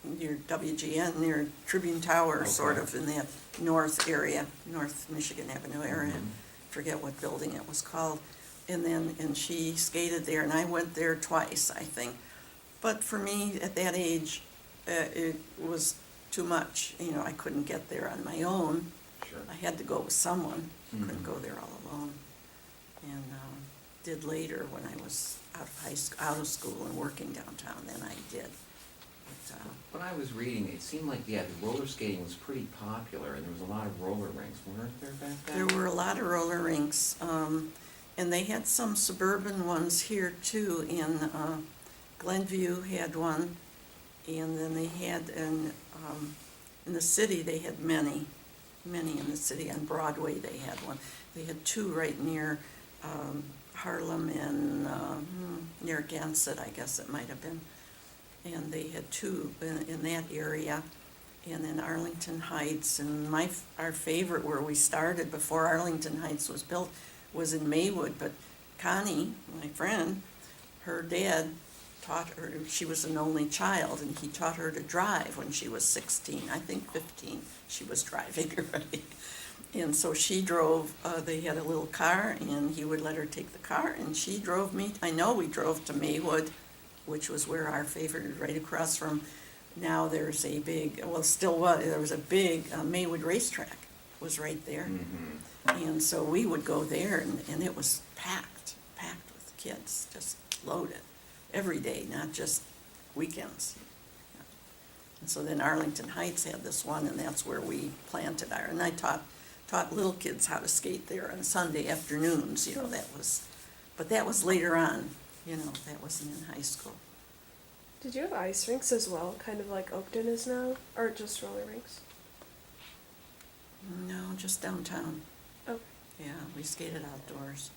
WGN, near Tribune Tower, sort Okay. of in that north area, North Michigan Avenue area. Mhm. Forget what building it was called. And she skated there, and I went there twice, I think. But for me, at that age, it was too much. I couldn't get there on my own. Sure. I had to go with someone. Couldn't Mhm. go there all alone. And did later when I was out of school and working downtown. Then I did. But, When I was reading, it seemed like, the roller skating was pretty popular, and there was a lot of roller rinks, weren't there back then? there were a lot of roller rinks, and they had some suburban ones here too. In Glenview had one, and then they had in the city they had many in the city. On Broadway they had one. They had 2 right near Harlem and near Gansett, I guess it might have been. And they had 2 in that area, and then Arlington Heights. And our favorite, where we started before Arlington Heights was built, was in Maywood. But Connie, my friend, her dad taught her. She was an only child, and he taught her to drive when she was 16, I think 15. She was driving already. And so she drove, they had a little car, and he would let her take the car, and she drove me. I know we drove to Maywood, which was where our favorite, right across from, now there's a big, well, still was, there was a big Maywood racetrack was right there. Mhm. And so we would go there, and it was packed with kids, just loaded, every day, not just weekends. And so then Arlington Heights had this one, and that's where we planted our, and I taught little kids how to skate there on Sunday afternoons, but that was later on, that wasn't in high school. Did you have ice rinks as well, kind of like Oakton is now, or just roller rinks? No, just downtown. Oh. Yeah, we skated outdoors.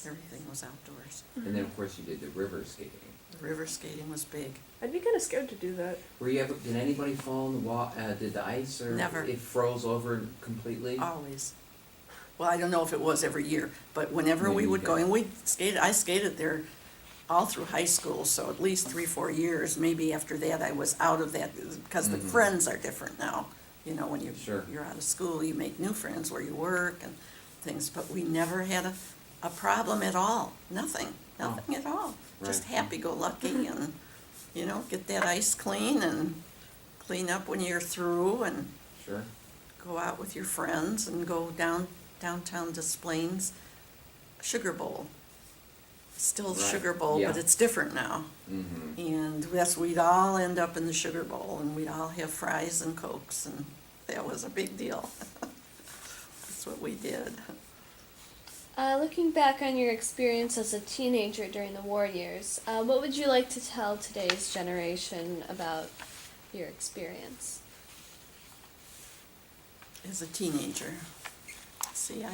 Everything was outdoors. And then, of course, you did the river skating. The river skating was big. I'd be kind of scared to do that. Did anybody fall in the did the ice or? Never. It froze over completely? Always. Well, I don't know if it was every year, but whenever we Maybe, would go, yeah. and I skated there all through high school, so at least 3-4 years. Maybe after that I was out of that, because the Mhm. friends are different now. When Sure. you're out of school, you make new friends where you work and things, but we never had a problem at all. Nothing at all. Just Right. happy-go-lucky and, get that ice clean and clean up when you're through and Sure. go out with your friends and go downtown Des Plaines. Sugar Bowl. Still Right, Sugar Bowl, but yeah. it's different now. Mm-hmm. And yes, we'd all end up in the Sugar Bowl, and we'd all have fries and Cokes, and that was a big deal. That's what we did. Looking back on your experience as a teenager during the war years, what would you like to tell today's generation about your experience? As a teenager, see,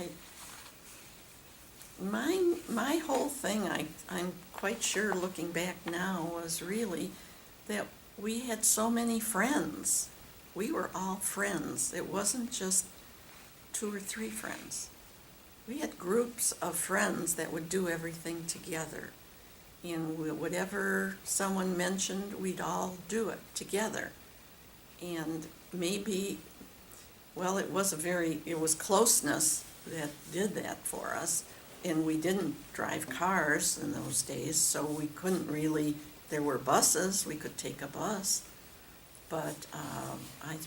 my whole thing, I'm quite sure looking back now, was really that we had so many friends. We were all friends. It wasn't just 2 or 3 friends. We had groups of friends that would do everything together. And whatever someone mentioned, we'd all do it together. And maybe, well, it was closeness that did that for us. And we didn't drive cars in those days, so we couldn't really, there were buses, we could take a bus. But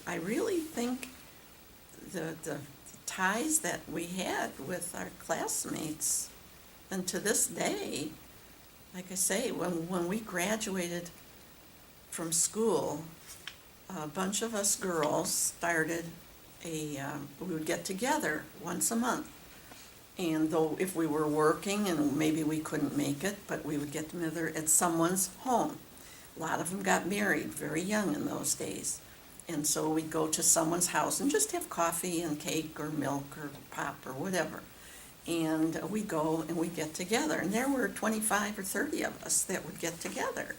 I really think the ties that we had with our classmates, and to this day, like I say, when we graduated from school, a bunch of us girls started we would get together once a month. And though if we were working and maybe we couldn't make it, but we would get together at someone's home. A lot of them got married very young in those days. And so we'd go to someone's house and just have coffee and cake or milk or pop or whatever. And we'd go and we'd get together. And there were 25 or 30 of us that would get together.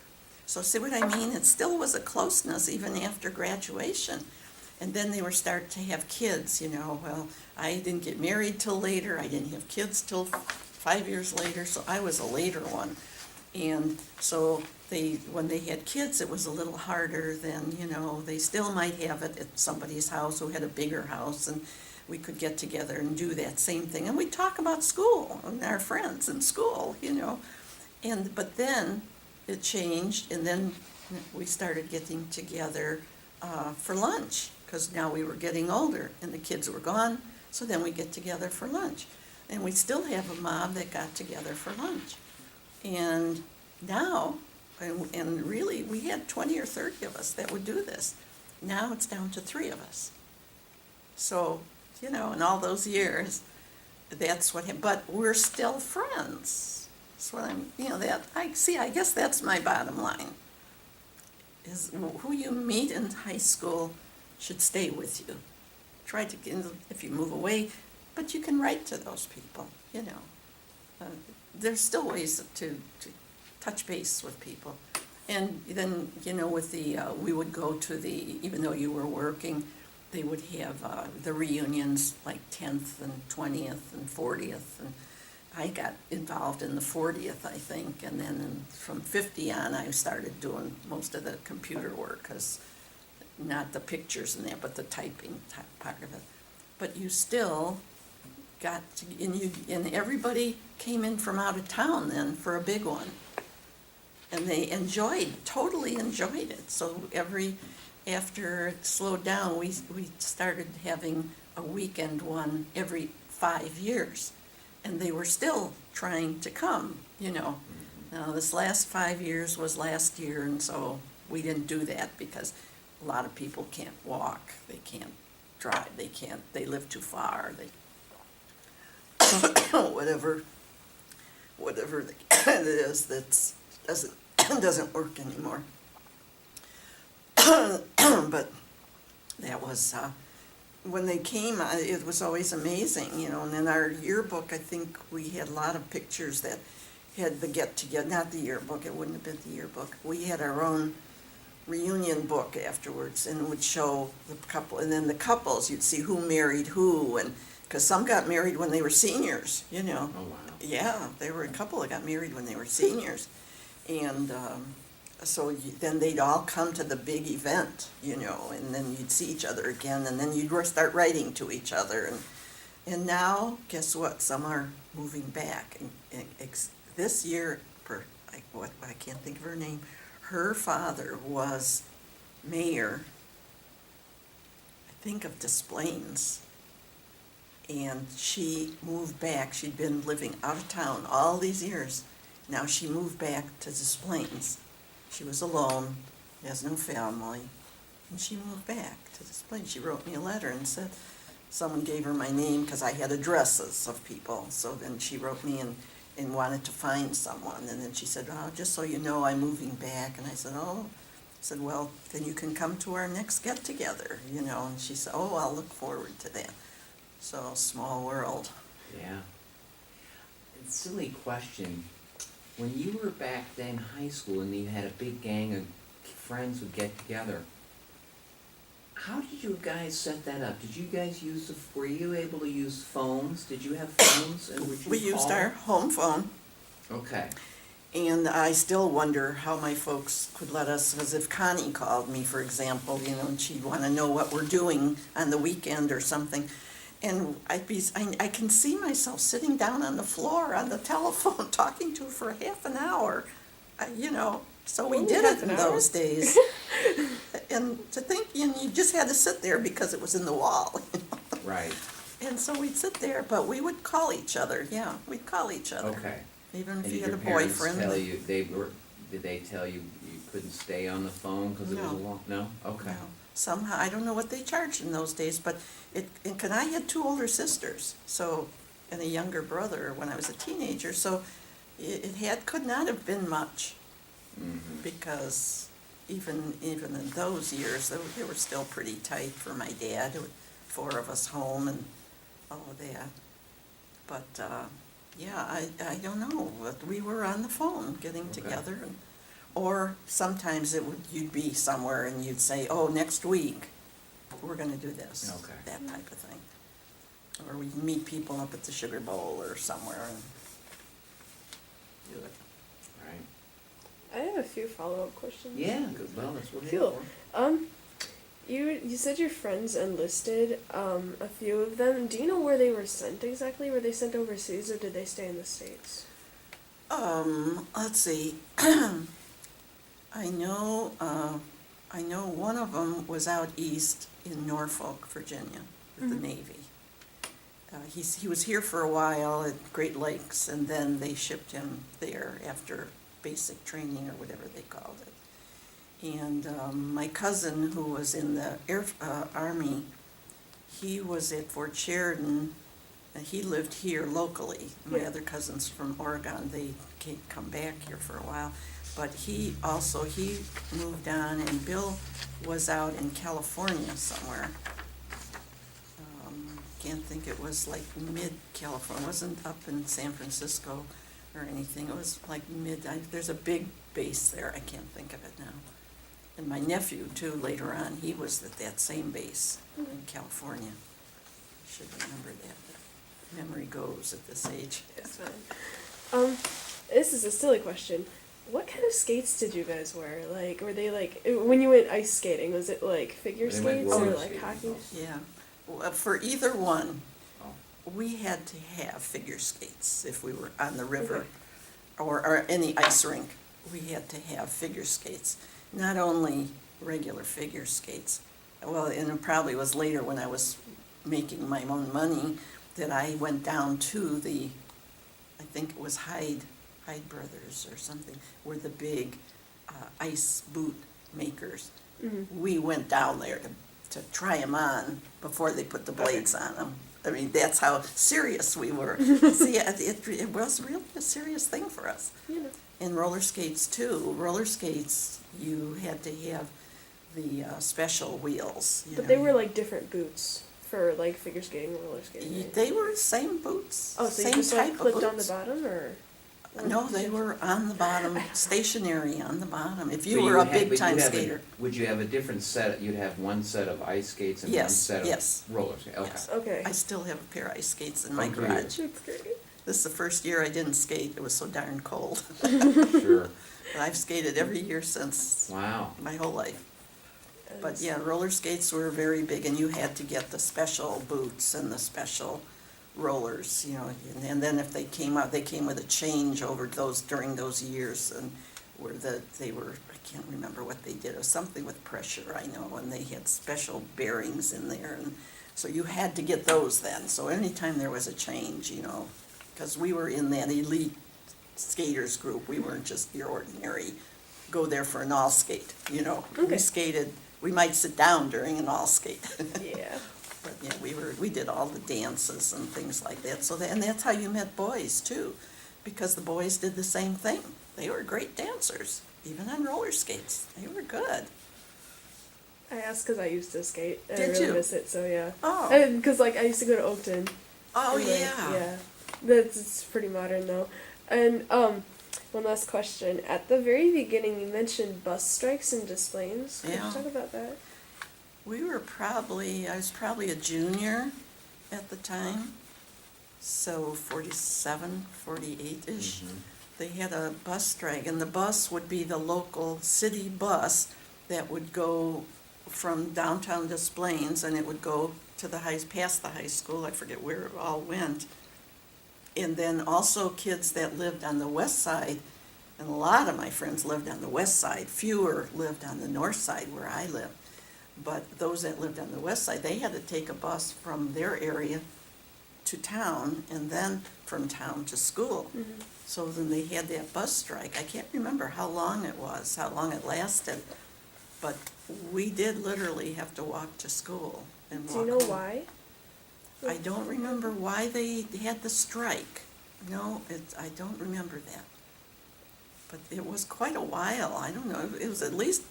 So see what I mean? It still was a closeness even after graduation. And then they were starting to have kids, Well, I didn't get married till later. I didn't have kids till 5 years later, so I was a later one. And so when they had kids, it was a little harder than, they still might have it at somebody's house who had a bigger house, and we could get together and do that same thing. And we'd talk about school and our friends in school, but then it changed, and then we started getting together for lunch, because now we were getting older and the kids were gone, so then we get together for lunch. And we still have a mob that got together for lunch. And now, and really, we had 20 or 30 of us that would do this. Now it's down to 3 of us. So, in all those years, that's what happened. But we're still friends. That's what I guess that's my bottom line. Is who you meet in high school should stay with you. Try to, if you move away, but you can write to those people, There's still ways to touch base with people. And then, with we would go to even though you were working, they would have the reunions like 10th and 20th and 40th. And I got involved in the 40th, I think, and then from 50 on, I started doing most of the computer work, because not the pictures and that, but the typing part of it. But you still got to, and everybody came in from out of town then for a big one. And they totally enjoyed it. So after it slowed down, we started having a weekend one every 5 years. And they were still trying to come, Now, this last 5 years was last year, and so we didn't do that because a lot of people can't walk, they can't drive, they live too far, whatever it is that doesn't work anymore. But that was, when they came, it was always amazing, and in our yearbook, I think we had a lot of pictures that had the get-together, not the yearbook, it wouldn't have been the yearbook. We had our own reunion book afterwards, and it would show the couple, and then the couples, you'd see who married who, and because some got married when they were seniors, Oh, wow. Yeah, there were a couple that got married when they were seniors, and so then they'd all come to the big event, and then you'd see each other again, and then you'd start writing to each other, and now, guess what? Some are moving back, and this year, I can't think of her name. Her father was mayor, I think, of Des Plaines, And she moved back. She'd been living out of town all these years. Now she moved back to Des Plaines. She was alone, has no family, and she moved back to Des Plaines. She wrote me a letter and said, someone gave her my name because I had addresses of people. So then she wrote me and wanted to find someone. And then she said, oh, just so you know, I'm moving back. And I said, oh. I said, well, then you can come to our next get-together, you know. And she said, oh, I'll look forward to that. So, small world. Yeah. Silly question. When you were back then in high school and you had a big gang of friends would get together, how did you guys set that up? Did you guys were you able to use phones? Did you have phones? And would you We used call? our home phone. Okay. And I still wonder how my folks could let us, because if Connie called me, for example, you know, and she'd want to know what we're doing on the weekend or something, and I can see myself sitting down on the floor on the telephone talking to her for half an hour, you know, so we Only did half it an in hour? those days. And to think, you know, you just had to sit there because it was in the wall, you know. Right. And so we'd sit there, but we would call each other, yeah, we'd call each other. Okay. Even And if did you had your a parents boyfriend. tell you did they tell you you couldn't stay on the phone because it was a No. long? No. Okay. No. Somehow, I don't know what they charged in those days, but and I had two older sisters, so, and a younger brother when I was a teenager, so could not have been much, Mm-hmm. because even in those years, they were still pretty tight for my dad, with 4 of us home and all of that. But, yeah, I don't know, but we were on the phone getting Okay. together, or sometimes you'd be somewhere and you'd say, oh, next week, we're gonna do this. Okay. That type of thing. Or we'd meet people up at the Sugar Bowl or somewhere and do it. Right. I have a few follow-up questions. Yeah. Good. Well, that's what we're Cool. here You said your friends enlisted, a few of them. Do you know where they were sent exactly? Were they sent overseas or did they stay in the States? Let's see. I know one of them was out east in Norfolk, Virginia, with the Mhm. Navy. He was here for a while at Great Lakes, and then they shipped him there after basic training or whatever they called it. And my cousin, who was in the Army, he was at Fort Sheridan, and he lived here locally. My Yeah. other cousins from Oregon, they come back here for a while. But he moved on, and Bill was out in California somewhere. Can't think, it was like mid-California, it wasn't up in San Francisco or anything, it was like there's a big base there, I can't think of it now. And my nephew too, later on, he was at that same base in California. I should remember that, but memory goes at this age. It's fine. This is a silly question. What kind of skates did you guys wear? Like, were they like, when you went ice skating, was it like figure They went skates or roller like skating hockey? also. Yeah, well, for either one, Oh. we had to have figure skates if we were on the river Okay. or any ice rink. We had to have figure skates, not only regular figure skates. Well, and it probably was later when I was making my own money that I went down to I think it was Hyde Brothers or something, were the big ice boot makers. Mm-hmm. We went down there to try them on before they put the blades on them. I mean, that's how serious we were. See, it was really a serious thing for us. You know. And roller skates too. Roller skates, you had to have the special wheels. But they were like different boots for like figure skating and roller skating. Right? They were the same boots. Oh, so you same just like type of clipped on the boots. bottom, or? No, they were on the bottom, stationary on the bottom. If you So were a would have- big but time you'd have skater. Would you have a different set? You'd have one set of ice skates and one Yes, set of yes. roller skates. Okay. Yes. Okay. I still have a pair of ice skates in my Oh, do you? garage. That's great. This is the first year I didn't skate. It was so darn cold. Sure. But I've skated every year since Wow. my whole life. But And- yeah, roller skates were very big, and you had to get the special boots and the special rollers, you know, and then if they came out, they came with a change over during those years, and I can't remember what they did, it was something with pressure, I know, and they had special bearings in there, and So you had to get those then. So anytime there was a change, you know, because we were in that elite skaters group. We weren't just your ordinary go there for an all skate, you know. We Okay. skated, we might sit down during an all skate. Yeah. But yeah, we did all the dances and things like that. So and that's how you met boys too, because the boys did the same thing. They were great dancers, even on roller skates. They were good. I asked because I used to skate. And I Did really you? miss it, so yeah. Oh. Because like I used to go to Oakton. Oh, and, like, yeah. Yeah. It's pretty modern though. And one last question. At the very beginning, you mentioned bus strikes and displays. Could Yeah. you talk about that? I was probably a junior at the time, so 47, 48-ish. Mhm. They had a bus strike, and the bus would be the local city bus that would go from downtown Des Plaines, and it would go to past the high school, I forget where it all went. And then also kids that lived on the west side, and a lot of my friends lived on the west side, fewer lived on the north side where I live. But those that lived on the west side, they had to take a bus from their area to town, and then from town to school. Mm-hmm. So then they had that bus strike. I can't remember how long it was, how long it lasted, but we did literally have to walk to school and walk Do you know home. why? I don't remember why they had the strike. No, I don't remember that. But it was quite a while. I don't know. It was at least,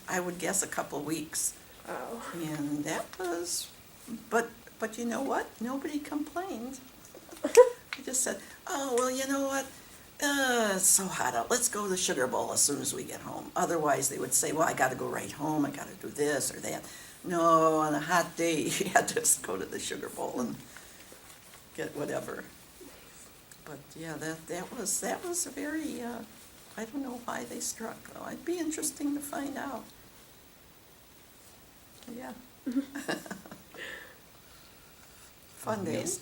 I would guess, a couple weeks. Oh. And that was, but you know what? Nobody complained. They just said, oh, well, you know what? It's so hot out. Let's go to the Sugar Bowl as soon as we get home. Otherwise, they would say, well, I got to go right home. I got to do this or that. No, on a hot day, you had to just go to the Sugar Bowl and get whatever. But yeah, that was a very, I don't know why they struck though. It'd be interesting to find out. Yeah. Fun days.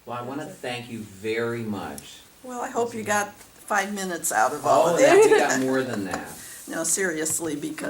Well, I want to thank you very much. Well, I hope you got 5 minutes out of all Oh, of that, we that. got more than that. No, seriously, because